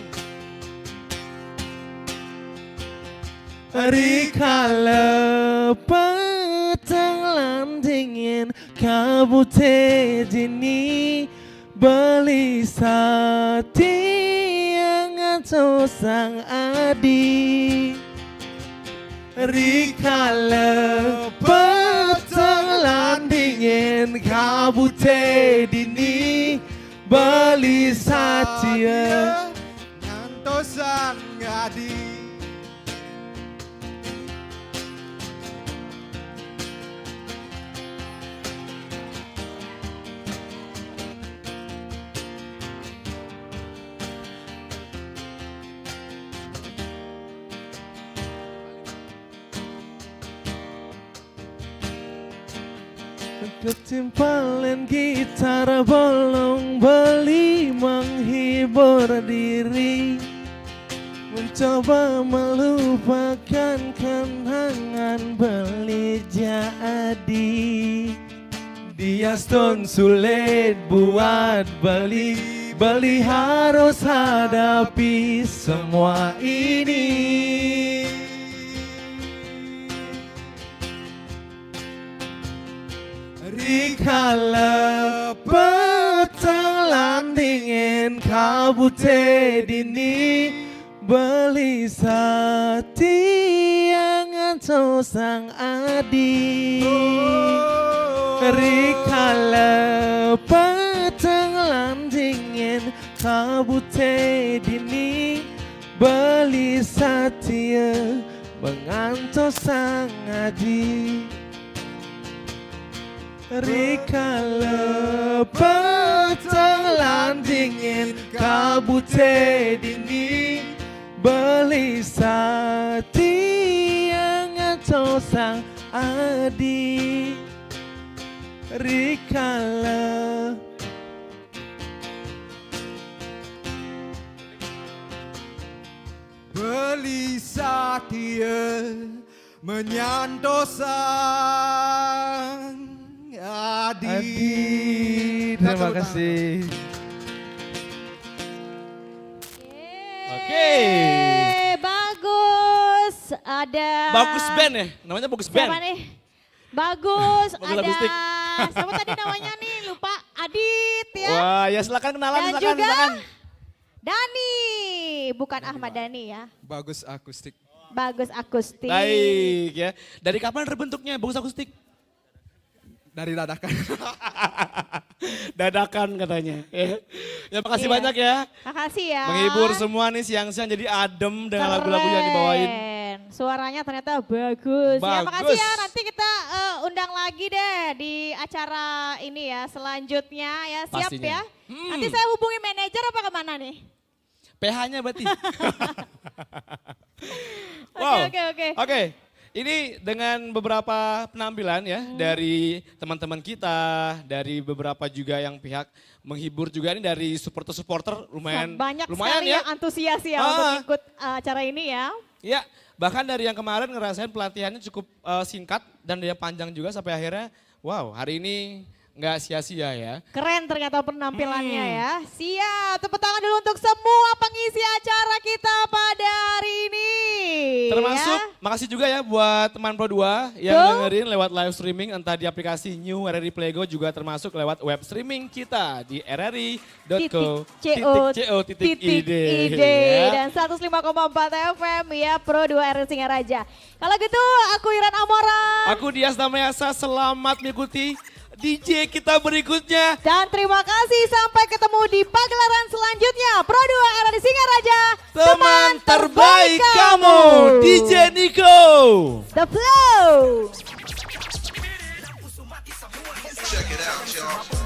Rikala petang landingin kabute dini beli sati yang atau sang adi Rikala petang landingin kabute dini beli sati yang atau sang adi Ketimpalin gitar bolong beli menghibur diri Mencoba melupakan kenangan beli jadi Dia stone sulit buat beli harus hadapi semua ini Rikala petang landingin kabute dini beli sati yang atau sang adi Rikala petang landingin kabute dini beli sati mengantos sang adi Rikala petang landingin kabute dini beli sati yang atau sang adi Rikala beli satia menyantosang Adi. Terima kasih. Oke. Bagus. Ada. Bagus band ya? Namanya Bagus Band. Siapa nih? Bagus. Bagus ada. akustik. Siapa tadi namanya nih? Lupa. Adit ya. Wah ya silakan kenalan. Dan silakan, juga silakan. Dani. Bukan Ahmad Dhani ya. Bagus akustik. Bagus akustik. Baik ya. Dari kapan terbentuknya Bagus Akustik? Dari dadakan. Dadakan katanya. Ya makasih Iya. banyak ya. Makasih ya. Menghibur semua nih siang-siang jadi adem dengan lagu-lagu yang dibawain. Suaranya ternyata bagus. Ya, Bagus. makasih ya. Nanti kita undang lagi deh di acara ini ya selanjutnya ya. Siap Pastinya. ya. Nanti saya hubungi manajer apa kemana mana nih? PH-nya berarti. Oke. Ini dengan beberapa penampilan ya dari teman-teman kita, dari beberapa juga yang pihak menghibur juga ini dari supporter-supporter lumayan sekali ya. yang antusias ya untuk ikut acara ini ya. Ya, bahkan dari yang kemarin ngerasain pelatihannya cukup singkat dan dia panjang juga sampai akhirnya wow, hari ini nggak sia-sia ya. Keren ternyata penampilannya ya. Siap, tepuk tangan dulu untuk semua pengisi acara kita pada hari ini. Termasuk makasih juga ya buat teman Pro 2 yang dengerin lewat live streaming entah di aplikasi New RRI Playgo juga termasuk lewat web streaming kita di rri.co.id. Dan 105,4 FM ya Pro 2 RRI Singaraja. Kalau gitu aku Iran Amora. Aku Dias Damayasa, selamat mengikuti DJ kita berikutnya. Dan terima kasih sampai ketemu di pagelaran selanjutnya. Pro 2 RRI Singaraja. Teman terbaik kamu. DJ Nico. The Flow. Check it out, y'all.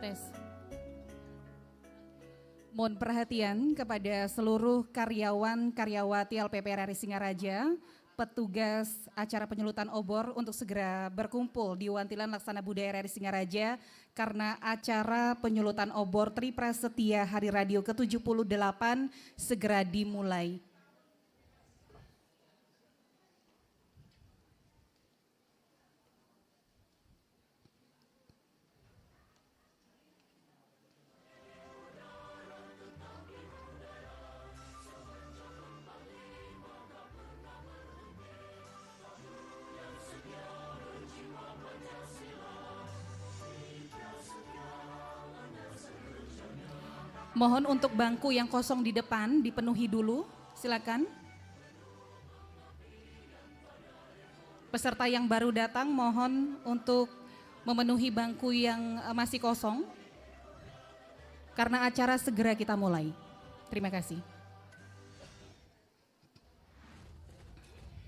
Tes. Mohon perhatian kepada seluruh karyawan karyawati LPP RRI Singaraja, petugas acara penyulutan obor untuk segera berkumpul di Wantilan Laksana Budaya RRI Singaraja karena acara penyulutan obor Tri Prasetya Hari Radio ke-78 segera dimulai. Mohon untuk bangku yang kosong di depan dipenuhi dulu, silakan. Peserta yang baru datang mohon untuk memenuhi bangku yang masih kosong. Karena acara segera kita mulai. Terima kasih.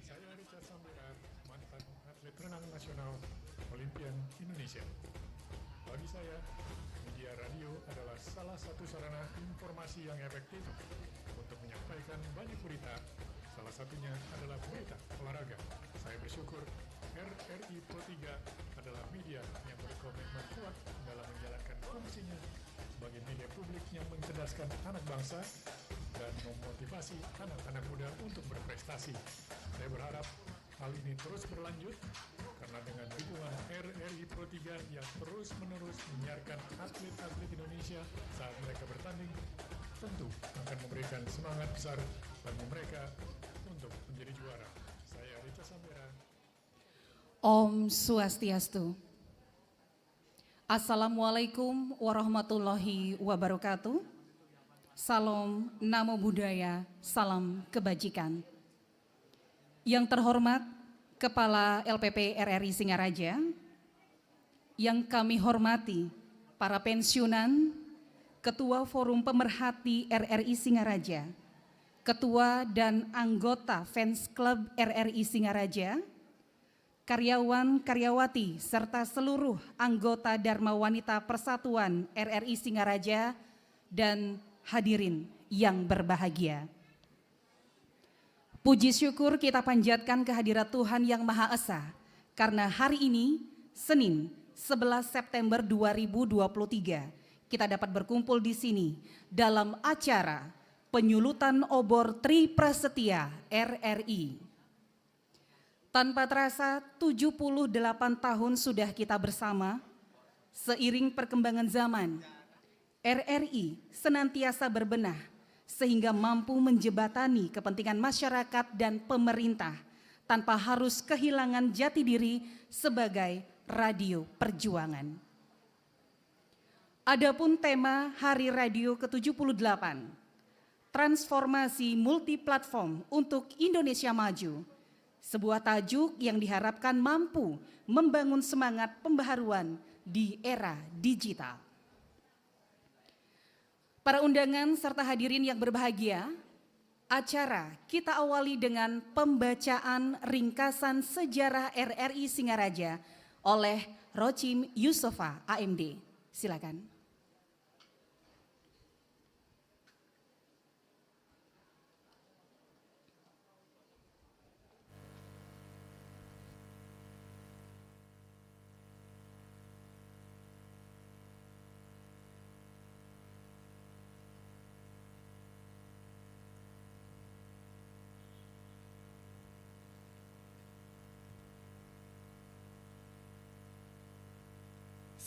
Saya Richard Sambera, mantan atlet renang nasional Olimpian Indonesia. Bagi saya, media radio adalah salah satu sarana informasi yang efektif untuk menyampaikan banyak berita. Salah satunya adalah berita olahraga. Saya bersyukur RRI Pro 3 adalah media yang berkomitmen kuat dalam menjalankan fungsinya sebagai media publik yang mencerdaskan anak bangsa dan memotivasi anak-anak muda untuk berprestasi. Saya berharap hal ini terus berlanjut karena dengan dukungan RRI Pro 3 yang terus-menerus menyiarkan atlet-atlet Indonesia saat mereka bertanding, tentu akan memberikan semangat besar bagi mereka untuk menjadi juara. Saya Richard Sambera. Om Swastiastu. Assalamualaikum warahmatullahi wabarakatuh. Salam Namo Buddhaya, salam kebajikan. Yang terhormat Kepala LPP RRI Singaraja, yang kami hormati para pensiunan, Ketua Forum Pemerhati RRI Singaraja, Ketua dan anggota Fans Club RRI Singaraja, karyawan-karyawati serta seluruh anggota Dharma Wanita Persatuan RRI Singaraja dan hadirin yang berbahagia. Puji syukur kita panjatkan kehadirat Tuhan Yang Maha Esa karena hari ini Senin 11 September 2023 kita dapat berkumpul di sini dalam acara penyulutan obor Tri Prasetya RRI. Tanpa terasa 78 tahun sudah kita bersama, seiring perkembangan zaman, RRI senantiasa berbenah sehingga mampu menjembatani kepentingan masyarakat dan pemerintah tanpa harus kehilangan jati diri sebagai radio perjuangan. Adapun tema Hari Radio ke-78, Transformasi Multiplatform untuk Indonesia Maju, sebuah tajuk yang diharapkan mampu membangun semangat pembaharuan di era digital. Para undangan serta hadirin yang berbahagia, acara kita awali dengan pembacaan ringkasan sejarah RRI Singaraja oleh Rochim Yusofa, AMD. Silakan.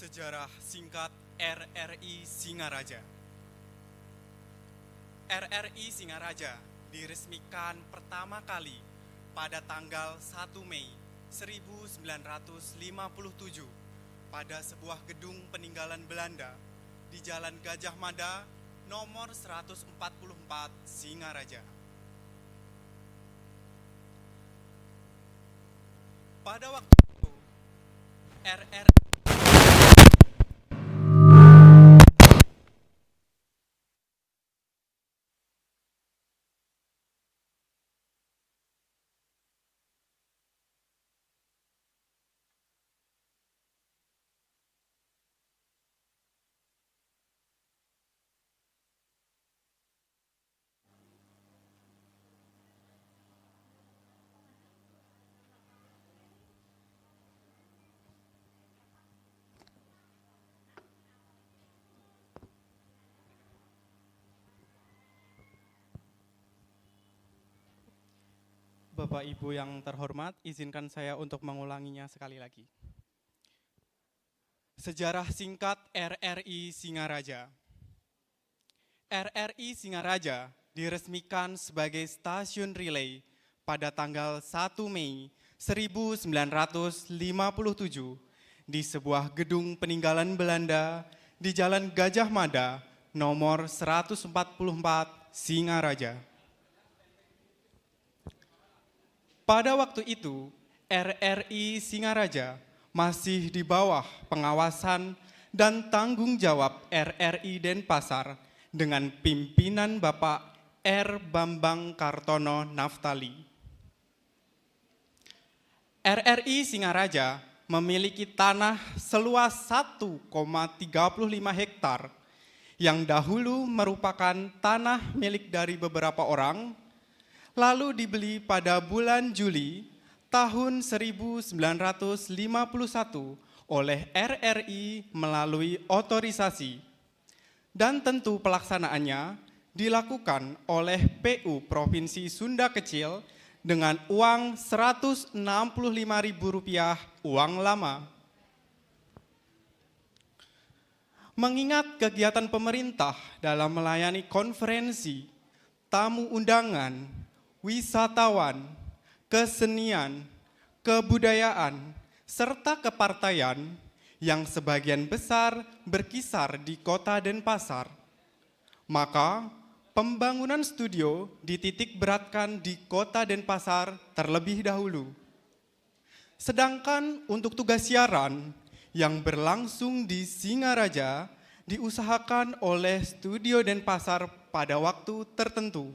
Sejarah singkat RRI Singaraja. RRI Singaraja diresmikan pertama kali pada tanggal 1 Mei 1957 pada sebuah gedung peninggalan Belanda di Jalan Gajah Mada nomor 144 Singaraja. Pada waktu itu, RRI Bapak Ibu yang terhormat, izinkan saya untuk mengulanginya sekali lagi. Sejarah singkat RRI Singaraja. RRI Singaraja diresmikan sebagai stasiun relay pada tanggal 1 Mei 1957 di sebuah gedung peninggalan Belanda di Jalan Gajah Mada nomor 144 Singaraja. Pada waktu itu, RRI Singaraja masih di bawah pengawasan dan tanggung jawab RRI Denpasar dengan pimpinan Bapak R. Bambang Kartono Naftali. RRI Singaraja memiliki tanah seluas 1,35 hektar yang dahulu merupakan tanah milik dari beberapa orang, lalu dibeli pada bulan Juli tahun 1951 oleh RRI melalui otorisasi, dan tentu pelaksanaannya dilakukan oleh PU Provinsi Sunda Kecil dengan uang Rp165.000 uang lama. Mengingat kegiatan pemerintah dalam melayani konferensi, tamu undangan, wisatawan, kesenian, kebudayaan, serta kepartaian yang sebagian besar berkisar di kota Denpasar, maka pembangunan studio dititik beratkan di kota Denpasar terlebih dahulu. Sedangkan untuk tugas siaran yang berlangsung di Singaraja diusahakan oleh Studio Denpasar pada waktu tertentu.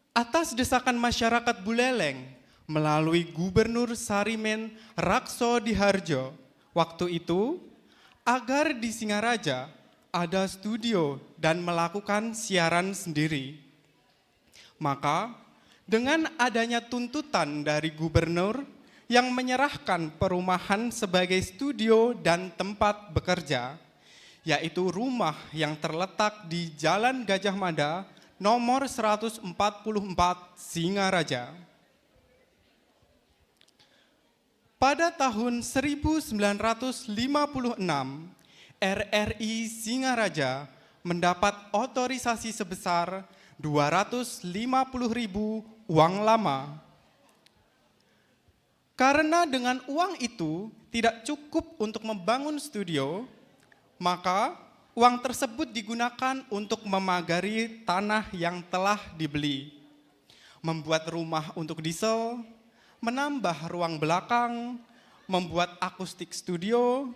Atas desakan masyarakat Buleleng melalui Gubernur Sarimen Rakso Diharjo waktu itu, agar di Singaraja ada studio dan melakukan siaran sendiri. Maka dengan adanya tuntutan dari gubernur yang menyerahkan perumahan sebagai studio dan tempat bekerja, yaitu rumah yang terletak di Jalan Gajah Mada nomor 144 Singaraja. Pada tahun 1956, RRI Singaraja mendapat otorisasi sebesar Rp250.000 uang lama. Karena dengan uang itu tidak cukup untuk membangun studio, maka uang tersebut digunakan untuk memagari tanah yang telah dibeli, membuat rumah untuk diesel, menambah ruang belakang, membuat akustik studio,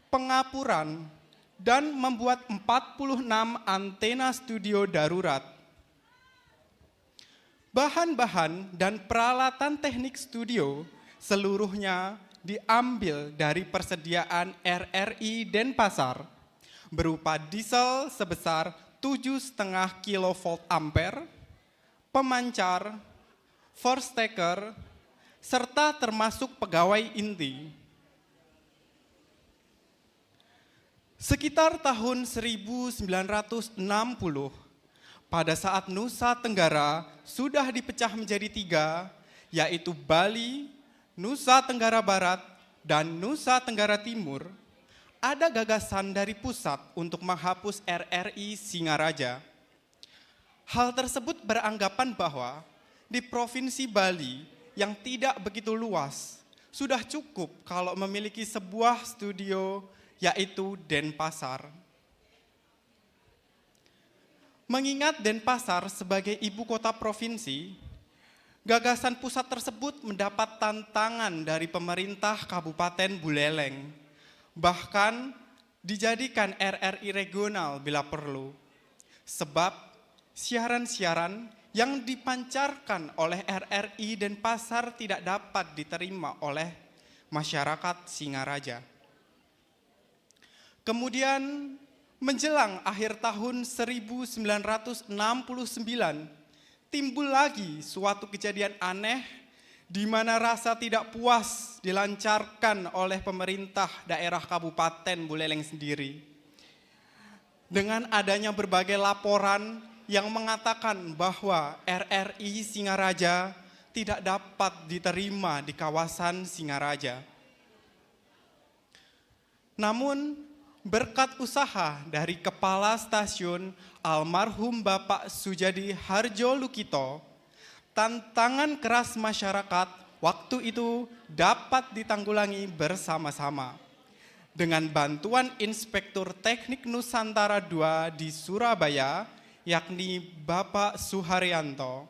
pengapuran, dan membuat 46 antena studio darurat. Bahan-bahan dan peralatan teknik studio seluruhnya diambil dari persediaan RRI Denpasar, berupa diesel sebesar 7,5 kV ampere, pemancar, forstacker, serta termasuk pegawai inti. Sekitar tahun 1960, pada saat Nusa Tenggara sudah dipecah menjadi 3, yaitu Bali, Nusa Tenggara Barat, dan Nusa Tenggara Timur, ada gagasan dari pusat untuk menghapus RRI Singaraja. Hal tersebut beranggapan bahwa di Provinsi Bali yang tidak begitu luas, sudah cukup kalau memiliki sebuah studio, yaitu Denpasar. Mengingat Denpasar sebagai ibu kota provinsi, gagasan pusat tersebut mendapat tantangan dari pemerintah Kabupaten Buleleng, bahkan dijadikan RRI regional bila perlu, sebab siaran-siaran yang dipancarkan oleh RRI Denpasar tidak dapat diterima oleh masyarakat Singaraja. Kemudian menjelang akhir tahun 1969, timbul lagi suatu kejadian aneh di mana rasa tidak puas dilancarkan oleh pemerintah daerah Kabupaten Buleleng sendiri. Dengan adanya berbagai laporan yang mengatakan bahwa RRI Singaraja tidak dapat diterima di kawasan Singaraja. Namun, berkat usaha dari Kepala Stasiun almarhum Bapak Sujadi Harjo Lukito, tantangan keras masyarakat waktu itu dapat ditanggulangi bersama-sama dengan bantuan Inspektur Teknik Nusantara II di Surabaya, yakni Bapak Suharyanto,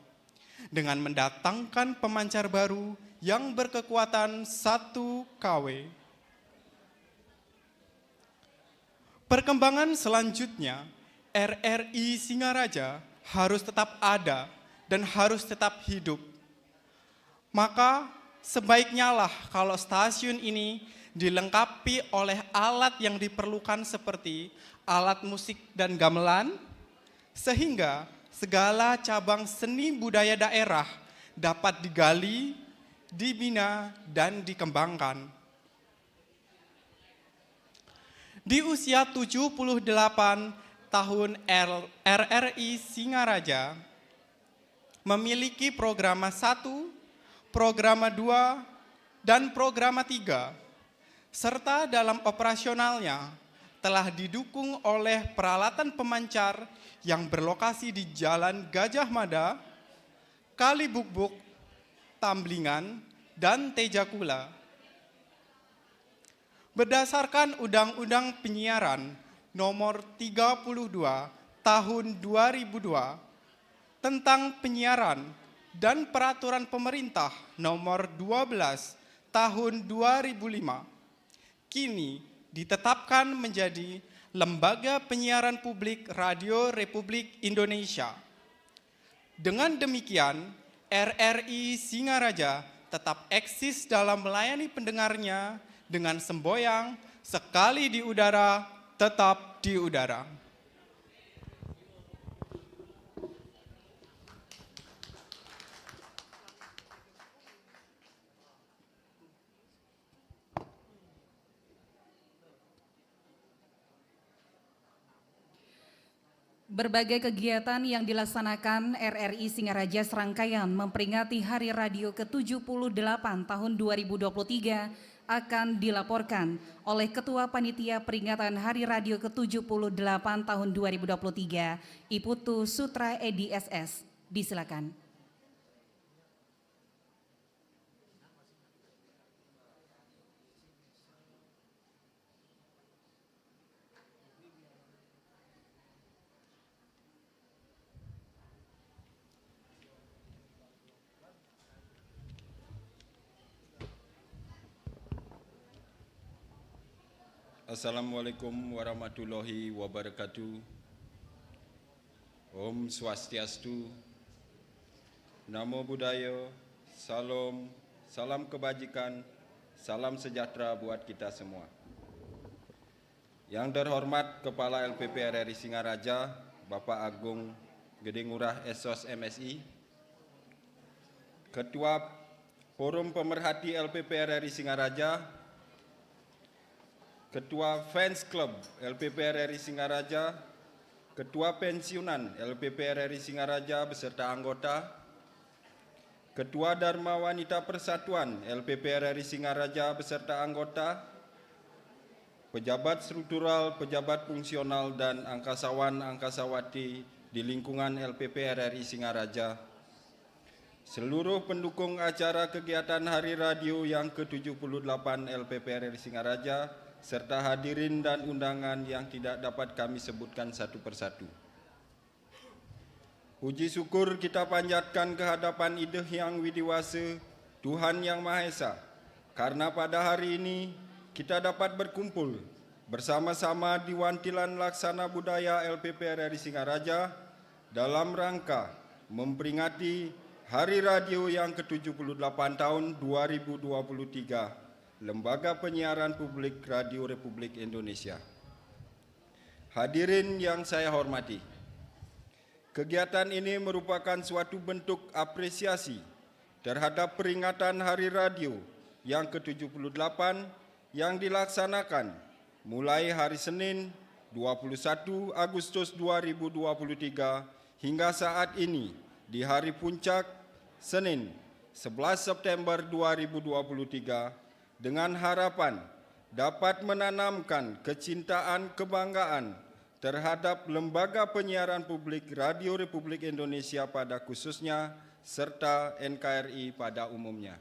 dengan mendatangkan pemancar baru yang berkekuatan 1 kW. Perkembangan selanjutnya, RRI Singaraja harus tetap ada dan harus tetap hidup. Maka sebaiknya lah kalau stasiun ini dilengkapi oleh alat yang diperlukan seperti alat musik dan gamelan, sehingga segala cabang seni budaya daerah dapat digali, dibina, dan dikembangkan. Di usia 78 tahun RRI Singaraja memiliki programa 1, programa 2, dan programa 3, serta dalam operasionalnya telah didukung oleh peralatan pemancar yang berlokasi di Jalan Gajah Mada, Kalibukbuk, Tamblingan, dan Tejakula. Berdasarkan Undang-Undang Penyiaran Nomor 32 Tahun 2002 tentang penyiaran dan Peraturan Pemerintah Nomor 12 Tahun 2005, kini ditetapkan menjadi Lembaga Penyiaran Publik Radio Republik Indonesia. Dengan demikian, RRI Singaraja tetap eksis dalam melayani pendengarnya dengan semboyan sekali di udara, tetap di udara. Berbagai kegiatan yang dilaksanakan RRI Singaraja serangkaian memperingati Hari Radio ke-78 tahun 2023 akan dilaporkan oleh Ketua Panitia Peringatan Hari Radio ke-78 tahun 2023, Iputu Sutra Edi SS. Disilakan. Assalamualaikum warahmatullahi wabarakatuh. Om Swastiastu, Namo Buddhaya, salam kebajikan, salam sejahtera buat kita semua. Yang terhormat Kepala LPP RRI Singaraja, Bapak Agung Gede Ngurah SOS MSI, Ketua Forum Pemerhati LPP RRI Singaraja, Ketua Fans Club LPP RRI Singaraja, Ketua Pensiunan LPP RRI Singaraja beserta anggota, Ketua Dharma Wanita Persatuan LPP RRI Singaraja beserta anggota, pejabat struktural, pejabat fungsional, dan angkasawan-angkasawati di lingkungan LPP RRI Singaraja, seluruh pendukung acara kegiatan Hari Radio yang ke-78 LPP RRI Singaraja, serta hadirin dan undangan yang tidak dapat kami sebutkan satu persatu. Puji syukur kita panjatkan kehadapan Ideh Yang Widiwasa, Tuhan Yang Maha Esa, karena pada hari ini kita dapat berkumpul bersama-sama di Wantilan Laksana Budaya LPP RRI Singaraja dalam rangka memperingati Hari Radio yang ke-78 tahun 2023, Lembaga Penyiaran Publik Radio Republik Indonesia. Hadirin yang saya hormati, kegiatan ini merupakan suatu bentuk apresiasi terhadap peringatan Hari Radio yang ke-78 yang dilaksanakan mulai hari Senin 21 Agustus 2023 hingga saat ini di hari puncak Senin 11 September 2023 dengan harapan dapat menanamkan kecintaan kebanggaan terhadap Lembaga Penyiaran Publik Radio Republik Indonesia pada khususnya serta NKRI pada umumnya.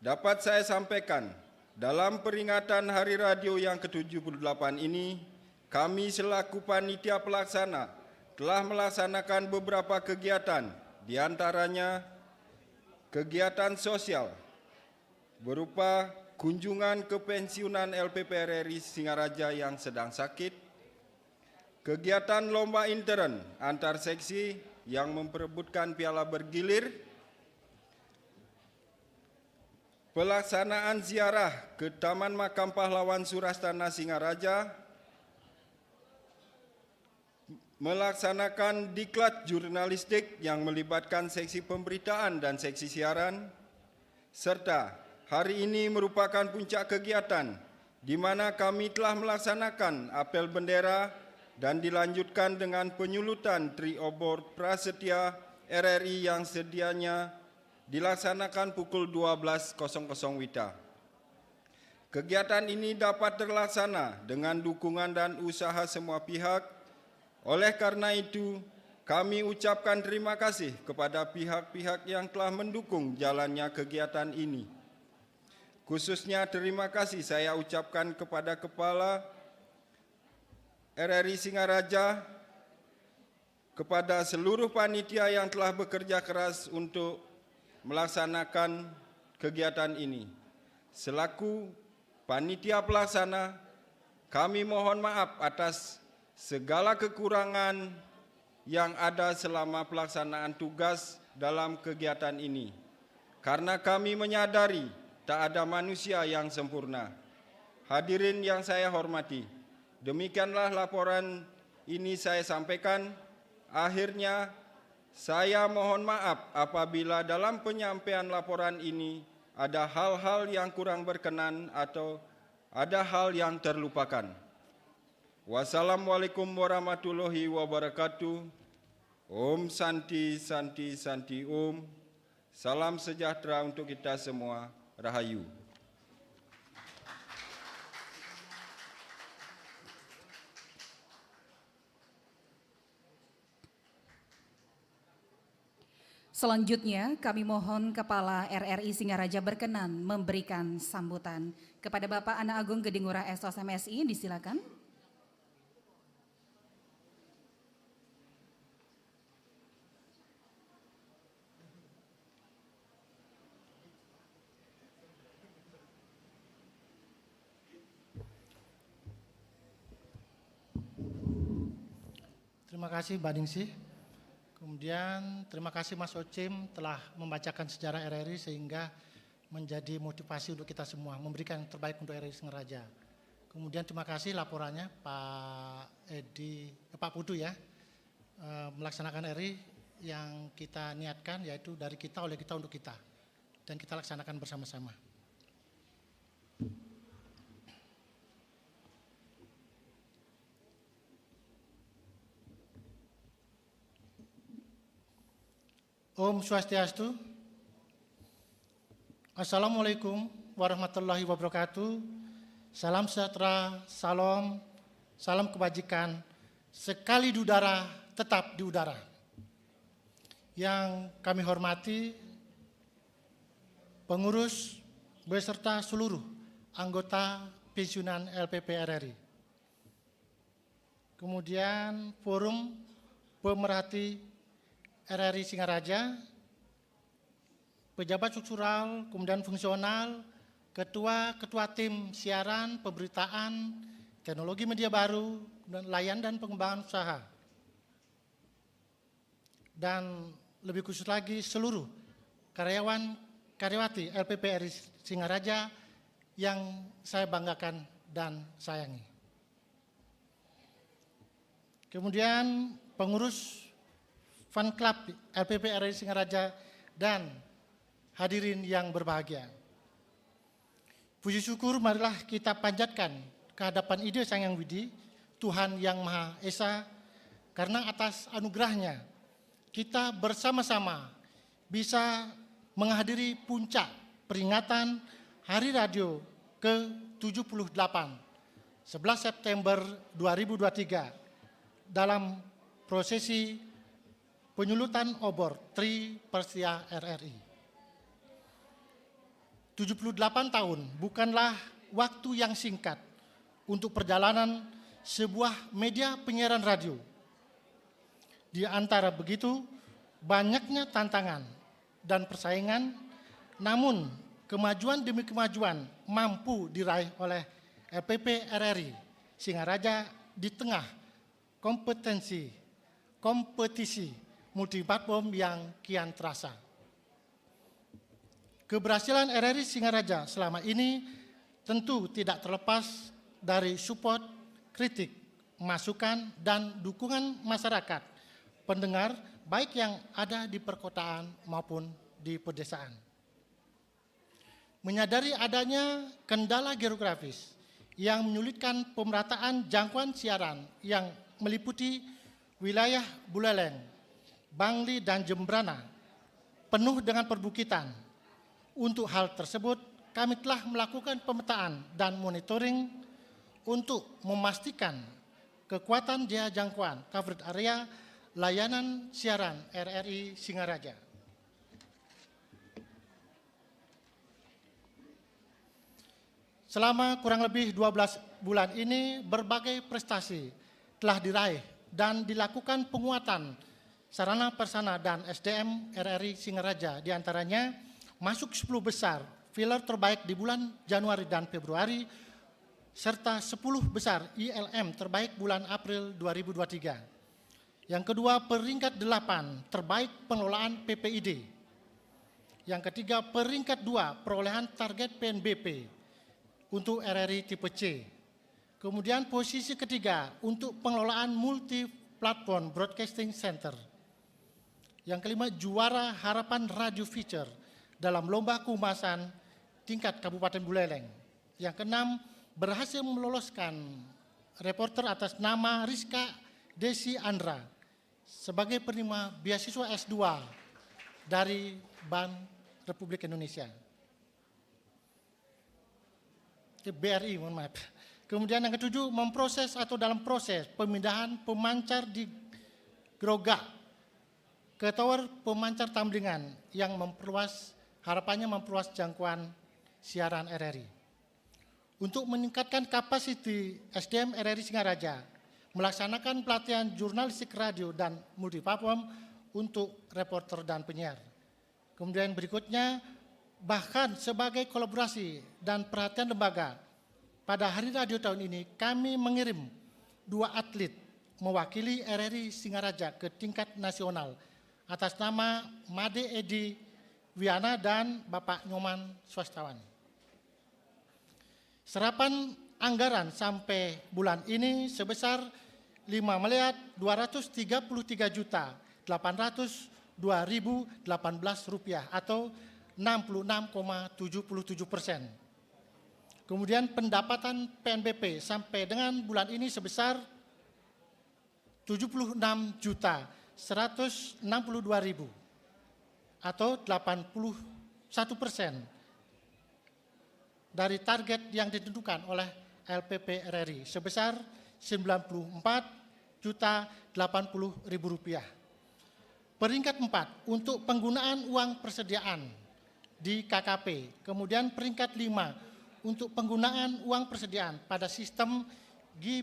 Dapat saya sampaikan, dalam peringatan Hari Radio yang ke-78 ini, kami selaku panitia pelaksana telah melaksanakan beberapa kegiatan, di antaranya kegiatan sosial berupa kunjungan ke pensiunan LPP RRI Singaraja yang sedang sakit, kegiatan lomba intern antar seksi yang memperebutkan piala bergilir, pelaksanaan ziarah ke Taman Makam Pahlawan Surastana Singaraja, melaksanakan diklat jurnalistik yang melibatkan seksi pemberitaan dan seksi siaran, serta hari ini merupakan puncak kegiatan di mana kami telah melaksanakan apel bendera dan dilanjutkan dengan penyulutan Tri Obor Prasetya RRI yang sedianya dilaksanakan pukul 12.00 WITA. Kegiatan ini dapat terlaksana dengan dukungan dan usaha semua pihak. Oleh karena itu, kami ucapkan terima kasih kepada pihak-pihak yang telah mendukung jalannya kegiatan ini. Khususnya terima kasih saya ucapkan kepada Kepala RRI Singaraja, kepada seluruh panitia yang telah bekerja keras untuk melaksanakan kegiatan ini. Selaku panitia pelaksana, kami mohon maaf atas segala kekurangan yang ada selama pelaksanaan tugas dalam kegiatan ini. Karena kami menyadari tak ada manusia yang sempurna. Hadirin yang saya hormati, demikianlah laporan ini saya sampaikan. Akhirnya, saya mohon maaf apabila dalam penyampaian laporan ini ada hal-hal yang kurang berkenan atau ada hal yang terlupakan. Wassalamualaikum warahmatullahi wabarakatuh. Om Santi Santi Santi Om. Salam sejahtera untuk kita semua. Rahayu. Selanjutnya kami mohon Kepala RRI Singaraja berkenan memberikan sambutan kepada Bapak Ana Agung Gedingurah SOS MSI, disilakan. Terima kasih Mbak Ningsih. Kemudian terima kasih Mas Ocim telah membacakan sejarah RRI sehingga menjadi motivasi untuk kita semua memberikan yang terbaik untuk RRI Singaraja. Kemudian terima kasih laporannya Pak Putu ya, melaksanakan RRI yang kita niatkan yaitu dari kita oleh kita untuk kita dan kita laksanakan bersama-sama. Om Swastiastu. Assalamualaikum warahmatullahi wabarakatuh. Salam sejahtera, salam kebajikan. Sekali di udara, tetap di udara. Yang kami hormati pengurus beserta seluruh anggota pensiunan LPP RRI. Kemudian forum pemerhati RRI Singaraja, pejabat struktural, kemudian fungsional, ketua tim siaran, pemberitaan, teknologi media baru, dan layanan dan pengembangan usaha. Dan lebih khusus lagi seluruh karyawati LPP RRI Singaraja yang saya banggakan dan sayangi. Kemudian pengurus fan club LPP RRI Singaraja dan hadirin yang berbahagia. Puji syukur marilah kita panjatkan kehadapan Ide Sang Yang Widi, Tuhan Yang Maha Esa, karena atas anugerahnya kita bersama-sama bisa menghadiri puncak peringatan Hari Radio ke-78, 11 September 2023, dalam prosesi penyulutan obor Tri Perstia RRI. 78 tahun bukanlah waktu yang singkat untuk perjalanan sebuah media penyiaran radio. Di antara begitu banyaknya tantangan dan persaingan, namun kemajuan demi kemajuan mampu diraih oleh LPP RRI Singaraja di tengah kompetisi multiplatform yang kian terasa. Keberhasilan RRI Singaraja selama ini tentu tidak terlepas dari support, kritik, masukan, dan dukungan masyarakat, pendengar baik yang ada di perkotaan maupun di pedesaan. Menyadari adanya kendala geografis yang menyulitkan pemerataan jangkauan siaran yang meliputi wilayah Buleleng, Bangli, dan Jembrana, penuh dengan perbukitan. Untuk hal tersebut, kami telah melakukan pemetaan dan monitoring untuk memastikan kekuatan daya jangkauan coverage area layanan siaran RRI Singaraja. Selama kurang lebih 12 bulan ini, berbagai prestasi telah diraih dan dilakukan penguatan sarana persana dan SDM RRI Singaraja, diantaranya masuk 10 besar filler terbaik di bulan Januari dan Februari, serta 10 besar ILM terbaik bulan April 2023. Yang kedua, peringkat 8 terbaik pengelolaan PPID. Yang ketiga, peringkat 2 perolehan target PNBP untuk RRI tipe C. Kemudian posisi ketiga untuk pengelolaan multi platform broadcasting center. Yang kelima, juara harapan radio feature dalam lomba kehumasan tingkat Kabupaten Buleleng. Yang keenam, berhasil meloloskan reporter atas nama Rizka Desi Andra sebagai penerima beasiswa S2 dari Bank Republik Indonesia. BRI, mohon maaf. Kemudian yang ketujuh, memproses atau dalam proses pemindahan pemancar di Grogak ke tower pemancar Tamlingan yang harapannya memperluas jangkauan siaran RRI. Untuk meningkatkan kapasiti SDM RRI Singaraja, melaksanakan pelatihan jurnalistik radio dan multiplatform untuk reporter dan penyiar. Kemudian berikutnya, bahkan sebagai kolaborasi dan perhatian lembaga, pada Hari Radio tahun ini kami mengirim 2 atlet mewakili RRI Singaraja ke tingkat nasional atas nama Made Edi Wiana dan Bapak Nyoman Swastawan. Serapan anggaran sampai bulan ini sebesar Rp5.233.802.018 atau 66,77%. Kemudian pendapatan PNBP sampai dengan bulan ini sebesar Rp76.162.000 atau 81% dari target yang ditentukan oleh LPP RRI sebesar Rp94.080.000. Peringkat 4 untuk penggunaan uang persediaan di KKP. Kemudian peringkat 5 untuk penggunaan uang persediaan pada sistem di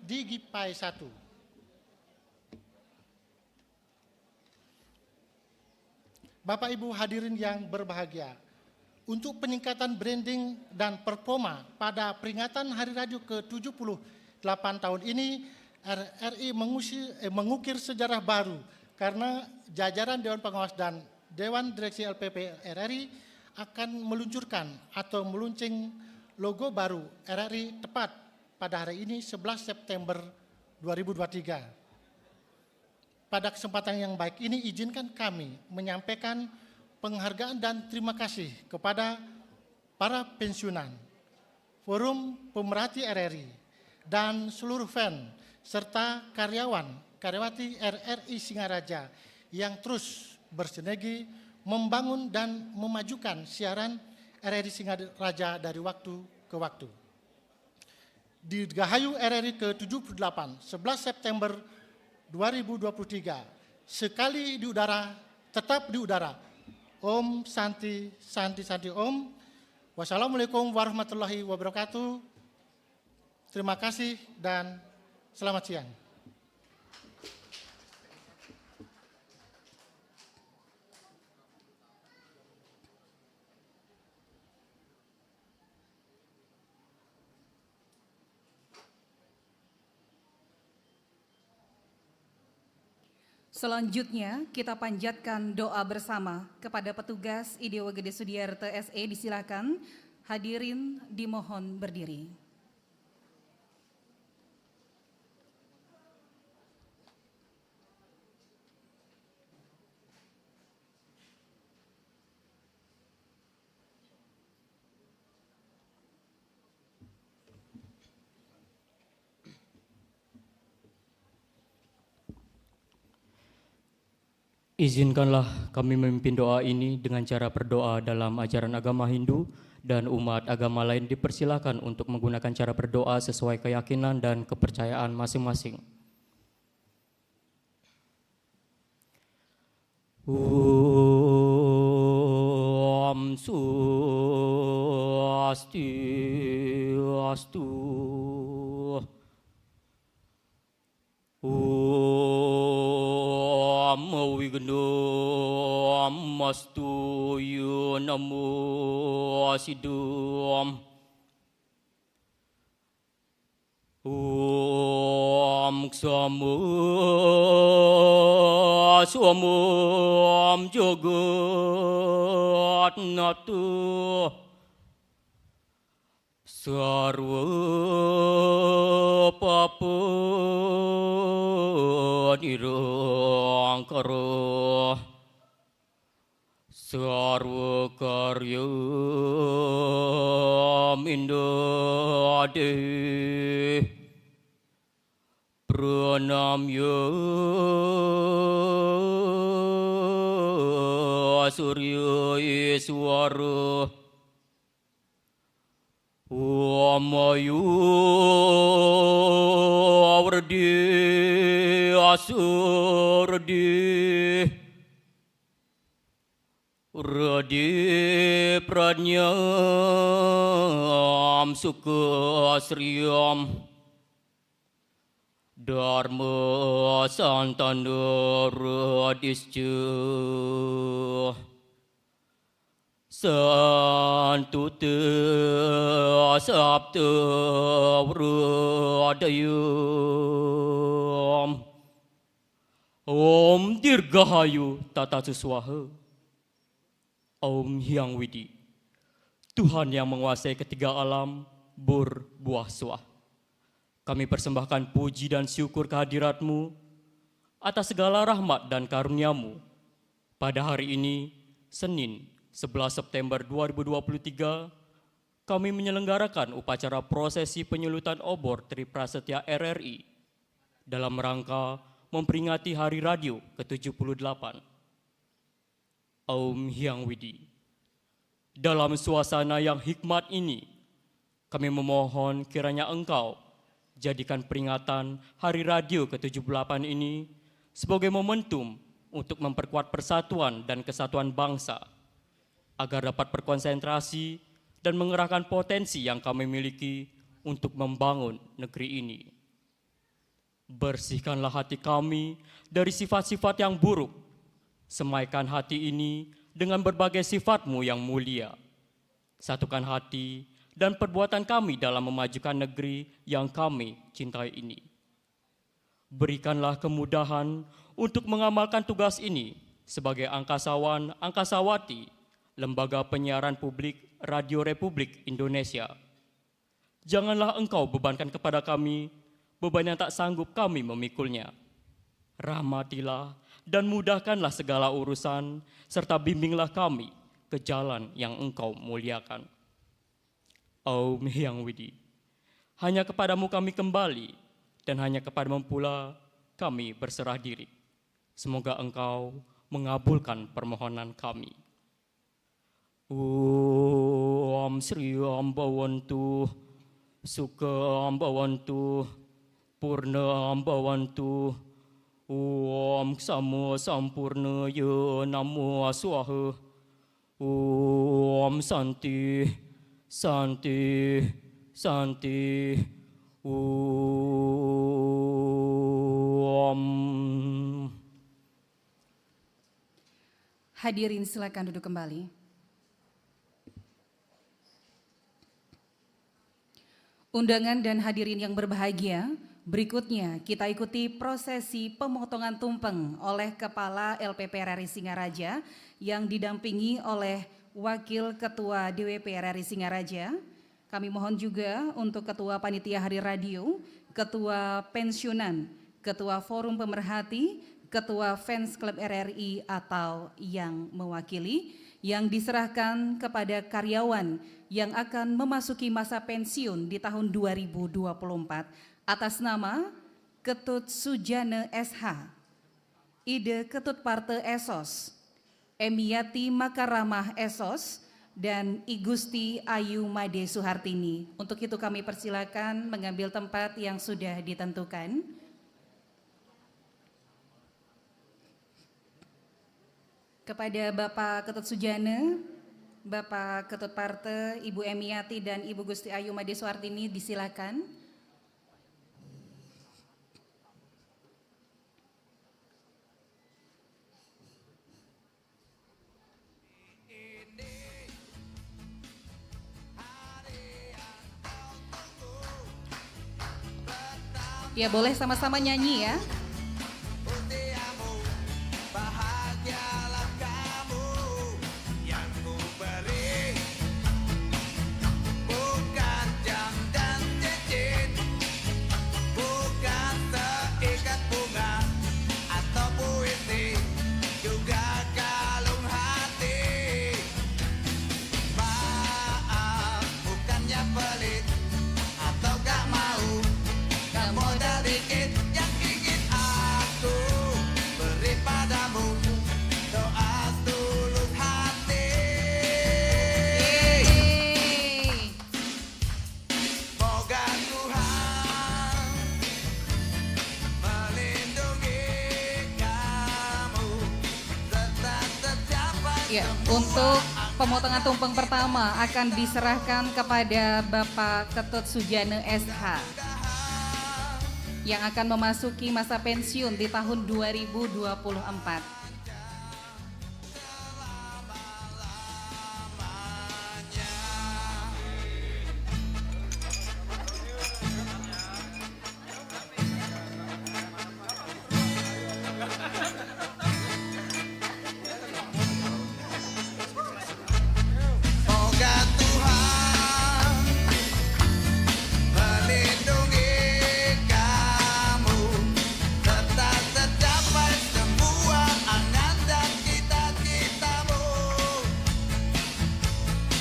GIPAI 1. Bapak Ibu hadirin yang berbahagia, untuk peningkatan branding dan performa pada peringatan Hari Radio ke-78 tahun ini, RRI mengukir sejarah baru karena jajaran Dewan Pengawas dan Dewan Direksi LPP RRI akan meluncurkan atau meluncing logo baru RRI tepat pada hari ini 11 September 2023. Pada kesempatan yang baik ini izinkan kami menyampaikan penghargaan dan terima kasih kepada para pensiunan, Forum Pemerhati RRI, dan seluruh fan serta karyawati RRI Singaraja yang terus bersinergi membangun dan memajukan siaran RRI Singaraja dari waktu ke waktu. Dirgahayu RRI ke-78, 11 September 2023, sekali di udara, tetap di udara. Om Santi Santi Santi Om. Wassalamualaikum warahmatullahi wabarakatuh. Terima kasih dan selamat siang. Selanjutnya kita panjatkan doa bersama kepada petugas IDW Gede Sudiarto SE. Disilakan hadirin dimohon berdiri. Izinkanlah kami memimpin doa ini dengan cara berdoa dalam ajaran agama Hindu, dan umat agama lain dipersilakan untuk menggunakan cara berdoa sesuai keyakinan dan kepercayaan masing-masing. Om Swastiastu. Om Wigno Amastu Namo Asidum. Om Ksamu Swamam Jagat Natu. Sarva Papa Nirangkara. Sarva Karya Mindade. Pranamya Surya Iswara. Amayu Awardi Asurdi. Radi Pranyam Sukasriyam. Dharma Santandara Disca. Santute Sabta Vradayam. Om Dirgahayu Tata Suswaha. Om Hyang Widi. Tuhan yang menguasai ketiga alam, bur, buah, suah. Kami persembahkan puji dan syukur kehadirat-Mu atas segala rahmat dan karunia-Mu. Pada hari ini, Senin 11 September 2023, kami menyelenggarakan upacara prosesi penyulutan obor Tri Prasetya RRI dalam rangka memperingati Hari Radio ke-78. Om Hyang Widi. Dalam suasana yang hikmat ini, kami memohon kiranya Engkau jadikan peringatan Hari Radio ke-78 ini sebagai momentum untuk memperkuat persatuan dan kesatuan bangsa, agar dapat berkonsentrasi dan mengerahkan potensi yang kami miliki untuk membangun negeri ini. Bersihkanlah hati kami dari sifat-sifat yang buruk, semaikan hati ini dengan berbagai sifat-Mu yang mulia. Satukan hati dan perbuatan kami dalam memajukan negeri yang kami cintai ini. Berikanlah kemudahan untuk mengamalkan tugas ini sebagai angkasawan, angkasawati, Lembaga Penyiaran Publik Radio Republik Indonesia. Janganlah Engkau bebankan kepada kami beban yang tak sanggup kami memikulnya. Rahmatilah dan mudahkanlah segala urusan, serta bimbinglah kami ke jalan yang Engkau muliakan. Om Hyang Widi, hanya kepadamu kami kembali, dan hanya kepadamu pula kami berserah diri. Semoga Engkau mengabulkan permohonan kami. Om Sri Ambawantu, Sukha Ambawantu, Purna Ambawantu, Om Samo Sampurnaya Namo Swaha, Om Santi, Santi, Santi, Om. Hadirin silakan duduk kembali. Undangan dan hadirin yang berbahagia, berikutnya kita ikuti prosesi pemotongan tumpeng oleh Kepala LPP RRI Singaraja yang didampingi oleh Wakil Ketua DWP RRI Singaraja. Kami mohon juga untuk Ketua Panitia Hari Radio, Ketua Pensiunan, Ketua Forum Pemerhati, Ketua Fans Club RRI atau yang mewakili, yang diserahkan kepada karyawan yang akan memasuki masa pensiun di tahun 2024 atas nama Ketut Sujana SH, Ide Ketut Parte Esos, Emiati Makaramah Esos, dan I Gusti Ayu Made Suhartini. Untuk itu kami persilakan mengambil tempat yang sudah ditentukan. Kepada Bapak Ketut Sujana, Bapak Ketut Parte, Ibu Emiati dan Ibu Gusti Ayu Made Suhartini disilakan. Ya, boleh sama-sama nyanyi ya. Ya, untuk pemotongan tumpeng pertama akan diserahkan kepada Bapak Ketut Sujana SH yang akan memasuki masa pensiun di tahun 2024.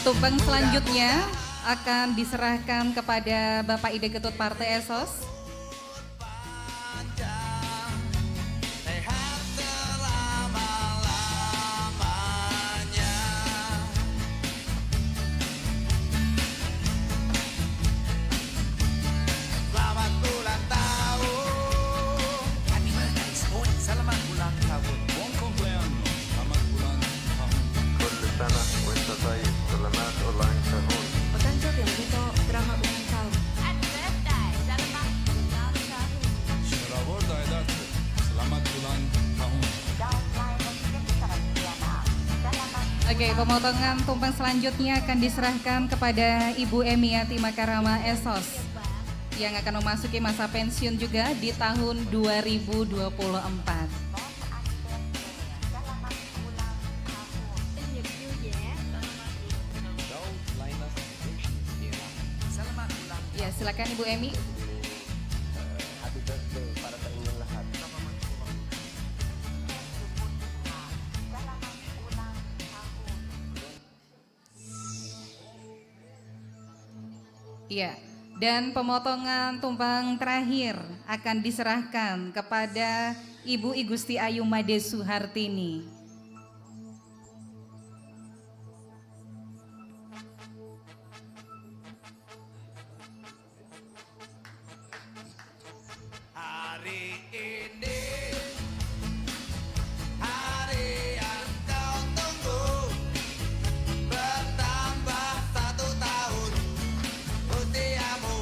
Tumpeng selanjutnya akan diserahkan kepada Bapak Ide Ketut Parte Esos. Oke, pemotongan tumpeng selanjutnya akan diserahkan kepada Ibu Emiati Makarama Esos yang akan memasuki masa pensiun juga di tahun 2024. Ya, silakan Ibu Emi. Iya, dan pemotongan tumpeng terakhir akan diserahkan kepada Ibu I Gusti Ayu Made Suhartini. Hari ini hari yang kau tunggu, bertambah 1 tahun usiamu,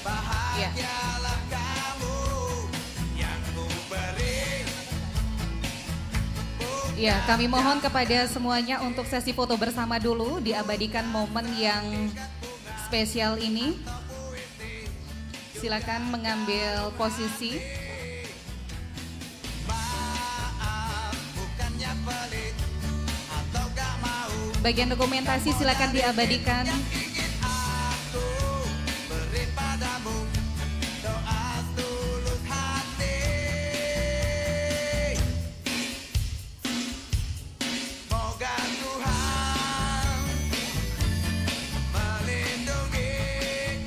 bahagialah kamu yang ku beri. Ya, kami mohon kepada semuanya untuk sesi foto bersama dulu, diabadikan momen yang spesial ini. Silakan mengambil posisi. Bagian dokumentasi silakan diabadikan. Beri padamu doa tulus hati. Moga Tuhan melindungi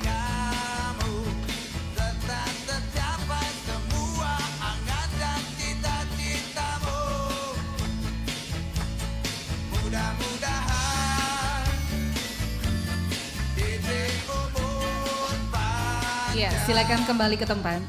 kamu, serta tercapai semua angan dan cita-citamu. Mudah-mudahan diberi umur panjang. Ya, silakan kembali ke tempat.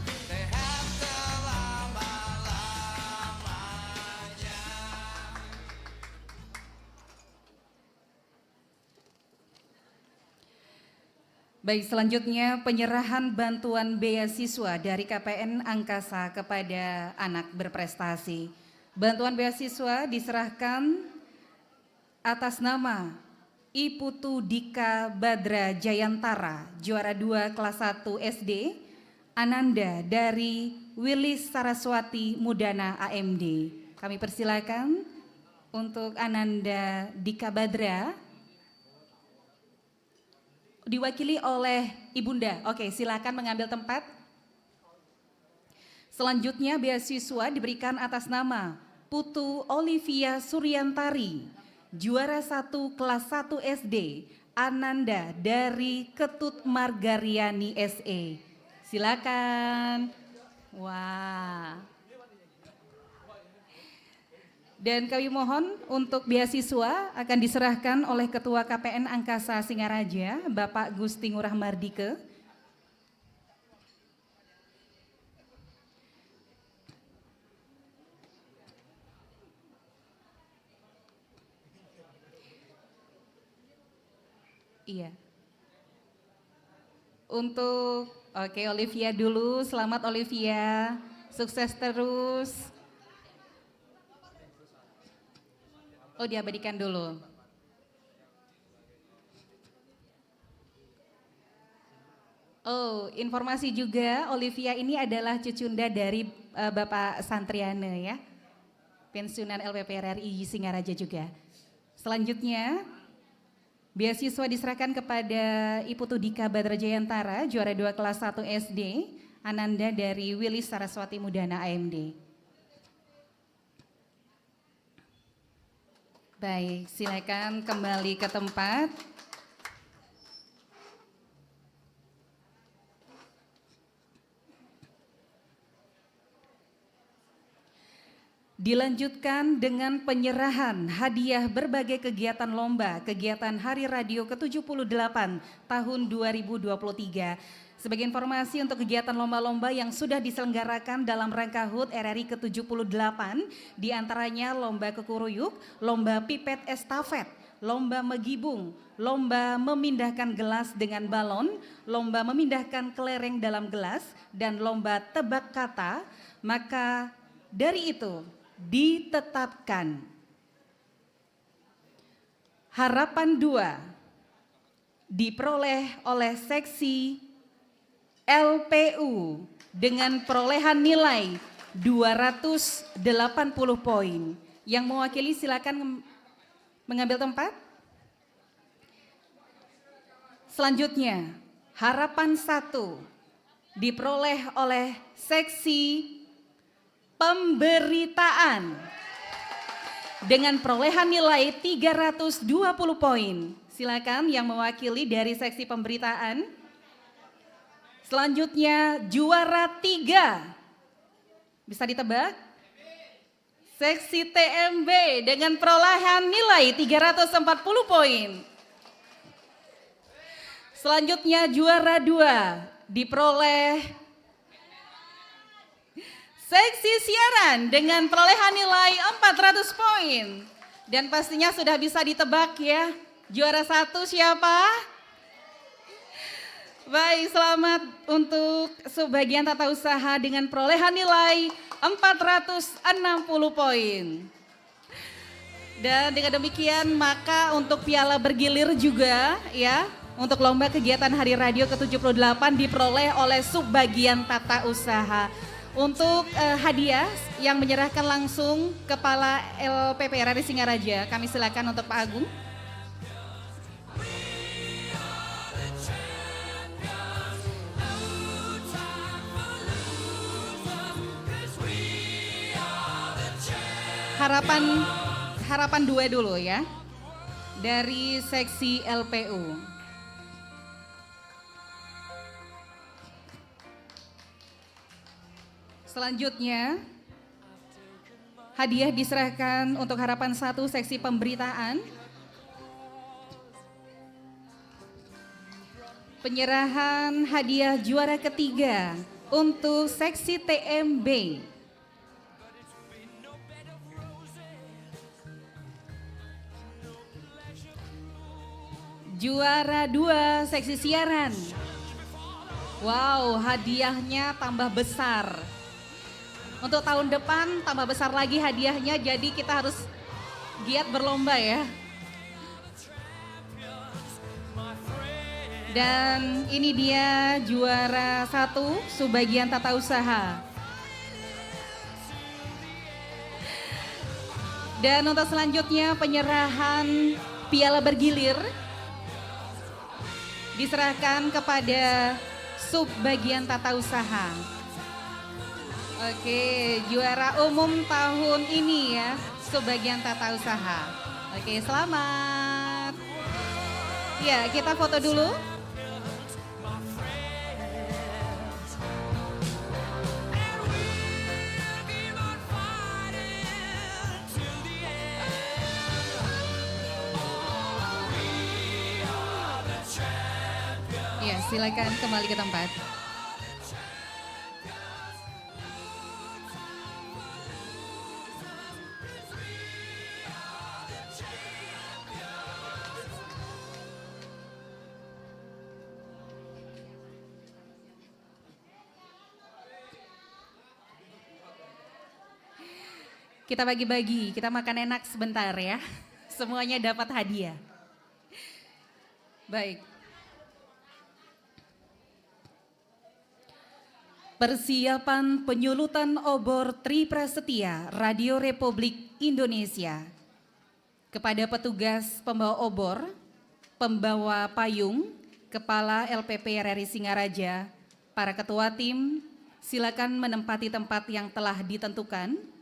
Baik, selanjutnya penyerahan bantuan beasiswa dari KPN Angkasa kepada anak berprestasi. Bantuan beasiswa diserahkan atas nama Iputu Dika Badra Jayantara, juara 2 kelas 1 SD, Ananda dari Wilis Saraswati Mudana AMD. Kami persilakan untuk Ananda Dika Badra, diwakili oleh Ibunda. Oke, silakan mengambil tempat. Selanjutnya beasiswa diberikan atas nama Putu Olivia Suryantari, juara 1 kelas 1 SD, Ananda dari Ketut Margariani SE. Silakan. Wah. Dan kami mohon untuk beasiswa akan diserahkan oleh Ketua KPN Angkasa Singaraja, Bapak Gusti Ngurah Mardike. Iya. Untuk, oke, Olivia dulu. Selamat Olivia, sukses terus. Oh, diabadikan dulu. Oh, informasi juga Olivia ini adalah cucunda dari Bapak Santriane ya. Pensiunan LPP RRI Singaraja juga. Selanjutnya, beasiswa diserahkan kepada Iputu Dika Badra Jayantara, juara 2 kelas 1 SD, Ananda dari Wilis Saraswati Mudana AMD. Baik, silakan kembali ke tempat. Dilanjutkan dengan penyerahan hadiah berbagai kegiatan lomba, kegiatan Hari Radio ke-78 tahun 2023. Sebagai informasi untuk kegiatan lomba-lomba yang sudah diselenggarakan dalam rangka HUT RRI ke-78, diantaranya lomba kekuruyuk, lomba pipet estafet, lomba megibung, lomba memindahkan gelas dengan balon, lomba memindahkan kelereng dalam gelas, dan lomba tebak kata. Maka dari itu ditetapkan Harapan 2 diperoleh oleh seksi LPU dengan perolehan nilai 280 poin. Yang mewakili silakan mengambil tempat. Selanjutnya, harapan 1 diperoleh oleh seksi pemberitaan dengan perolehan nilai 320 poin. Silakan yang mewakili dari seksi pemberitaan. Selanjutnya juara 3. Bisa ditebak? Seksi TMB dengan perolehan nilai 340 poin. Selanjutnya juara 2 diperoleh seksi siaran dengan perolehan nilai 400 poin. Dan pastinya sudah bisa ditebak ya, juara 1 siapa? Baik, selamat untuk subbagian tata usaha dengan perolehan nilai 460 poin. Dan dengan demikian maka untuk piala bergilir juga ya, untuk lomba kegiatan Hari Radio ke-78 diperoleh oleh subbagian tata usaha. Untuk hadiah yang menyerahkan langsung Kepala LPP RRI Singaraja, kami silakan untuk Pak Agung. Harapan 2 dulu ya, dari seksi LPU. Selanjutnya, hadiah diserahkan untuk harapan 1 seksi pemberitaan. Penyerahan hadiah juara ketiga untuk seksi TMB. Juara 2 seksi siaran. Wow, hadiahnya tambah besar. Untuk tahun depan tambah besar lagi hadiahnya, jadi kita harus giat berlomba ya. Dan ini dia juara 1 subbagian tata usaha. Dan untuk selanjutnya penyerahan piala bergilir diserahkan kepada subbagian tata usaha. Oke, juara umum tahun ini ya, subbagian tata usaha. Oke, selamat. Ya, kita foto dulu. Ya, silakan kembali ke tempat. Kita bagi-bagi, kita makan enak sebentar ya. Semuanya dapat hadiah. Baik. Persiapan penyulutan obor Tri Prasetya Radio Republik Indonesia kepada petugas pembawa obor, pembawa payung, Kepala LPP RRI Singaraja, para ketua tim, silakan menempati tempat yang telah ditentukan.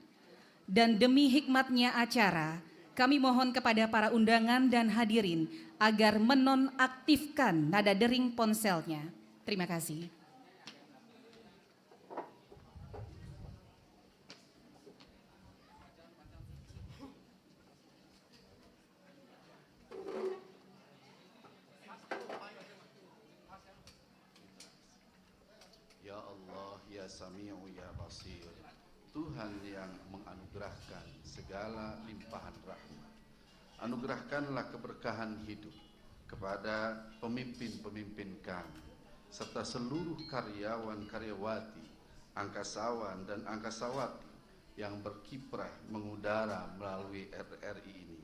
Dan demi hikmatnya acara, kami mohon kepada para undangan dan hadirin agar menonaktifkan nada dering ponselnya. Terima kasih. Ya Allah, ya Sami'u, ya Basir, Tuhan yang menganugerahkan segala limpahan rahmat. Anugerahkanlah keberkahan hidup kepada pemimpin-pemimpin kami, serta seluruh karyawan-karyawati, angkasawan dan angkasawati yang berkiprah mengudara melalui RRI ini.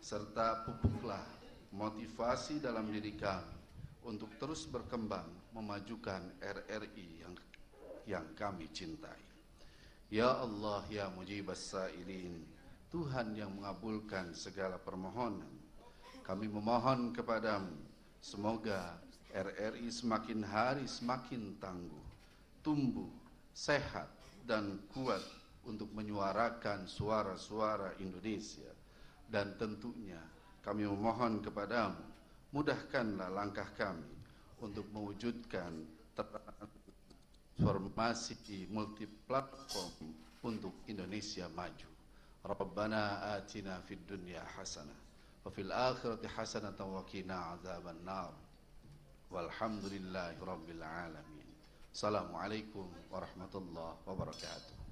serta pupuklah motivasi dalam diri kami untuk terus berkembang memajukan RRI yang kami cintai. Ya Allah, ya mujibas sa'ilin, Tuhan yang mengabulkan segala permohonan, kami memohon kepadamu, semoga RRI semakin hari semakin tangguh, tumbuh, sehat, dan kuat untuk menyuarakan suara-suara Indonesia. Dan tentunya kami memohon kepadamu, mudahkanlah langkah kami untuk mewujudkan transformasi multiplatform untuk Indonesia maju. Rabbana atina fid dunya hasanah wa fil akhirati hasanatan wa qina adzaban nar. Walhamdulillahi rabbil alamin. Assalamualaikum warahmatullahi wabarakatuh.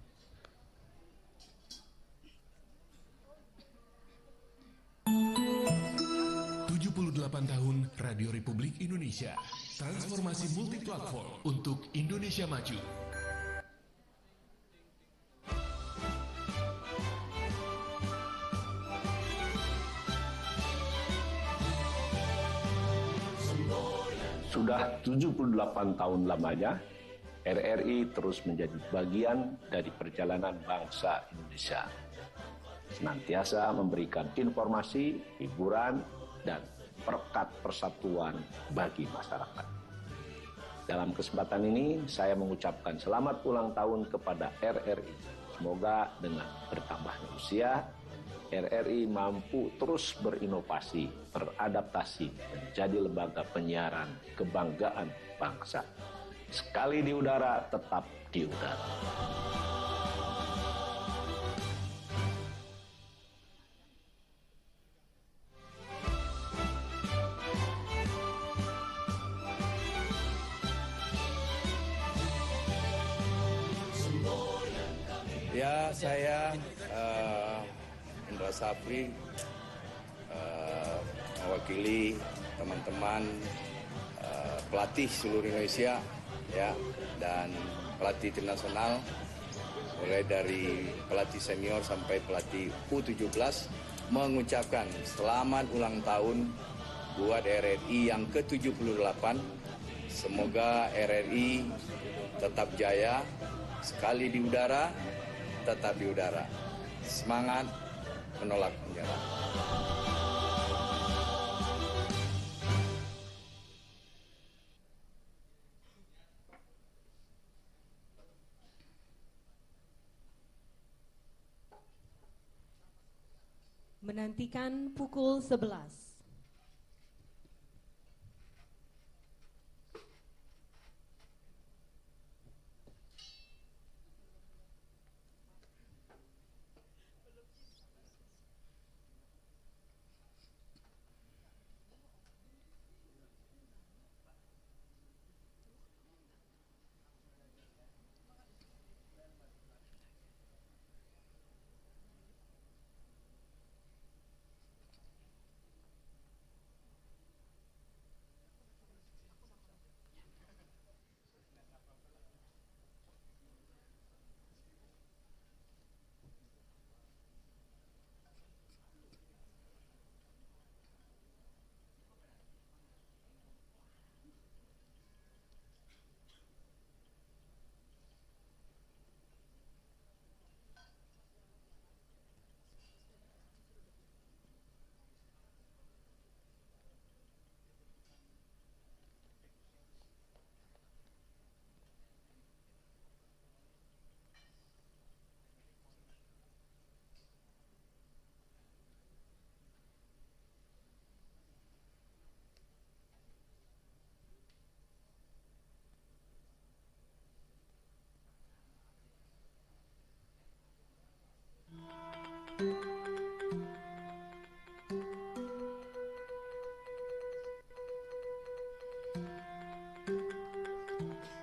78 tahun Radio Republik Indonesia. Transformasi multiplatform untuk Indonesia maju. Sudah 78 tahun lamanya, RRI terus menjadi bagian dari perjalanan bangsa Indonesia. Senantiasa memberikan informasi, hiburan, dan perekat persatuan bagi masyarakat. Dalam kesempatan ini, saya mengucapkan selamat ulang tahun kepada RRI. Semoga dengan bertambahnya usia, RRI mampu terus berinovasi, beradaptasi, menjadi lembaga penyiaran kebanggaan bangsa. Sekali di udara, tetap di udara. Ya, saya Indra Sapri mewakili teman-teman pelatih seluruh Indonesia ya, dan pelatih tim nasional, mulai dari pelatih senior sampai pelatih U17, mengucapkan selamat ulang tahun buat RRI yang ke-78. Semoga RRI tetap jaya, sekali di udara, tetap di udara. Semangat menolak menyerah. Menantikan pukul 11.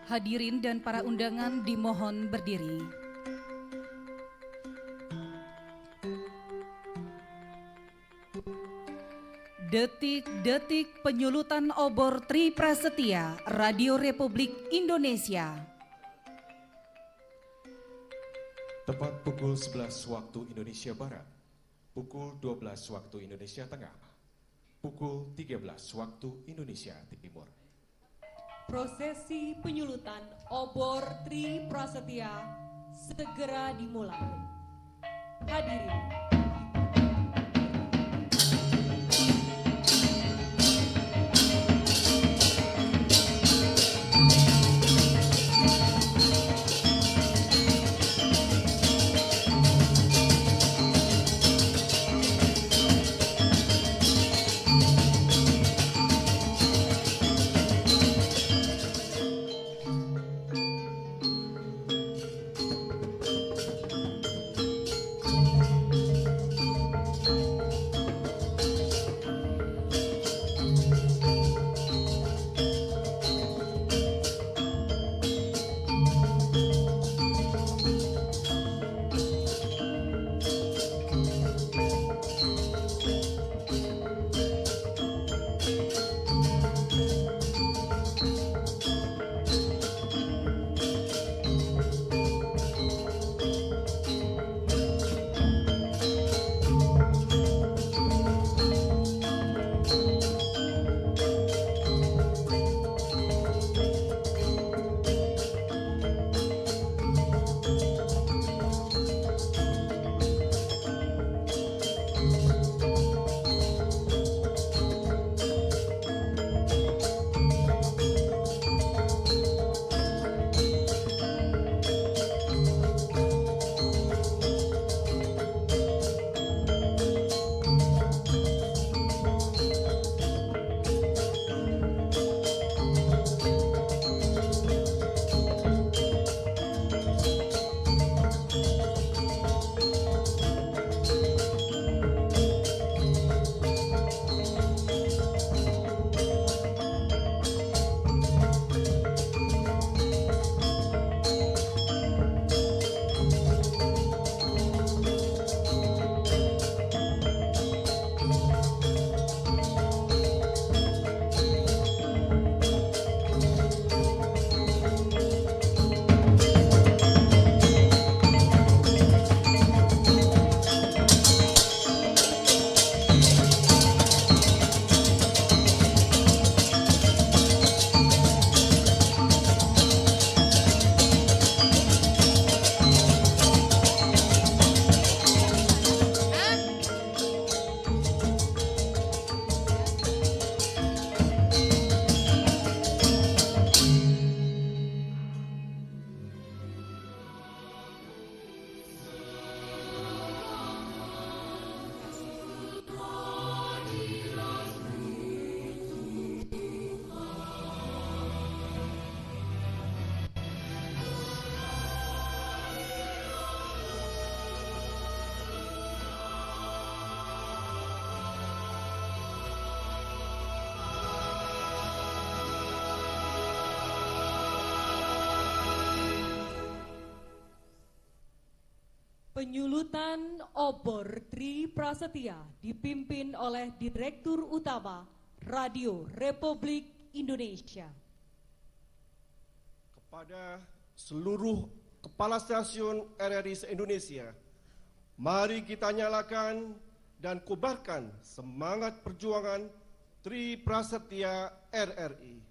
Hadirin dan para undangan dimohon berdiri. Detik-detik penyulutan obor Tri Prasetya Radio Republik Indonesia. Tepat pukul 11 waktu Indonesia Barat, pukul 12 waktu Indonesia Tengah, pukul 13 waktu Indonesia Timur. Prosesi penyulutan obor Tri Prasetya segera dimulai. Hadirin. Penyulutan obor Tri Prasetya dipimpin oleh Direktur Utama Radio Republik Indonesia. Kepada seluruh kepala stasiun RRI se-Indonesia, mari kita nyalakan dan kobarkan semangat perjuangan Tri Prasetya RRI.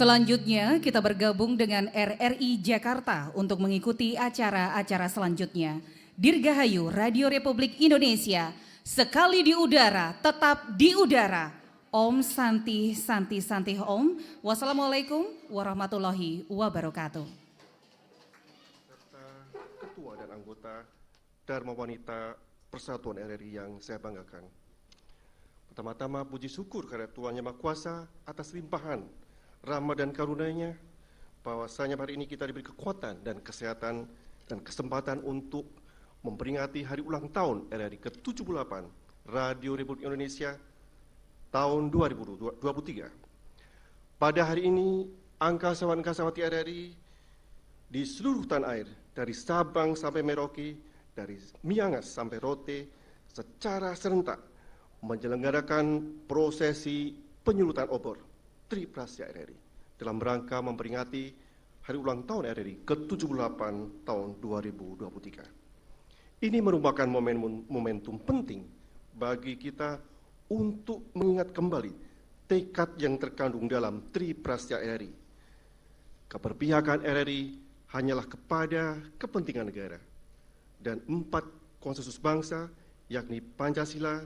Selanjutnya kita bergabung dengan RRI Jakarta untuk mengikuti acara-acara selanjutnya. Dirgahayu Radio Republik Indonesia, sekali di udara, tetap di udara. Om Santi Santi Santi Om. Wassalamualaikum warahmatullahi wabarakatuh. Serta Ketua dan anggota Dharma Wanita Persatuan RRI yang saya banggakan. Pertama-tama puji syukur kepada Tuhan Yang Maha Kuasa atas limpahan rahmat dan karunia-Nya, bahwasanya hari ini kita diberi kekuatan dan kesehatan dan kesempatan untuk memperingati hari ulang tahun RRI ke-78 Radio Republik Indonesia tahun 2023. Pada hari ini, angkasawan-angkasawati RRI di seluruh tanah air, dari Sabang sampai Merauke, dari Miangas sampai Rote, secara serentak menyelenggarakan prosesi penyulutan obor Triprasya RRI dalam rangka memperingati hari ulang tahun RRI ke-78 tahun 2023. Ini merupakan momentum penting bagi kita untuk mengingat kembali tekad yang terkandung dalam Triprasya RRI. Keberpihakan RRI hanyalah kepada kepentingan negara, dan 4 konsensus bangsa yakni Pancasila,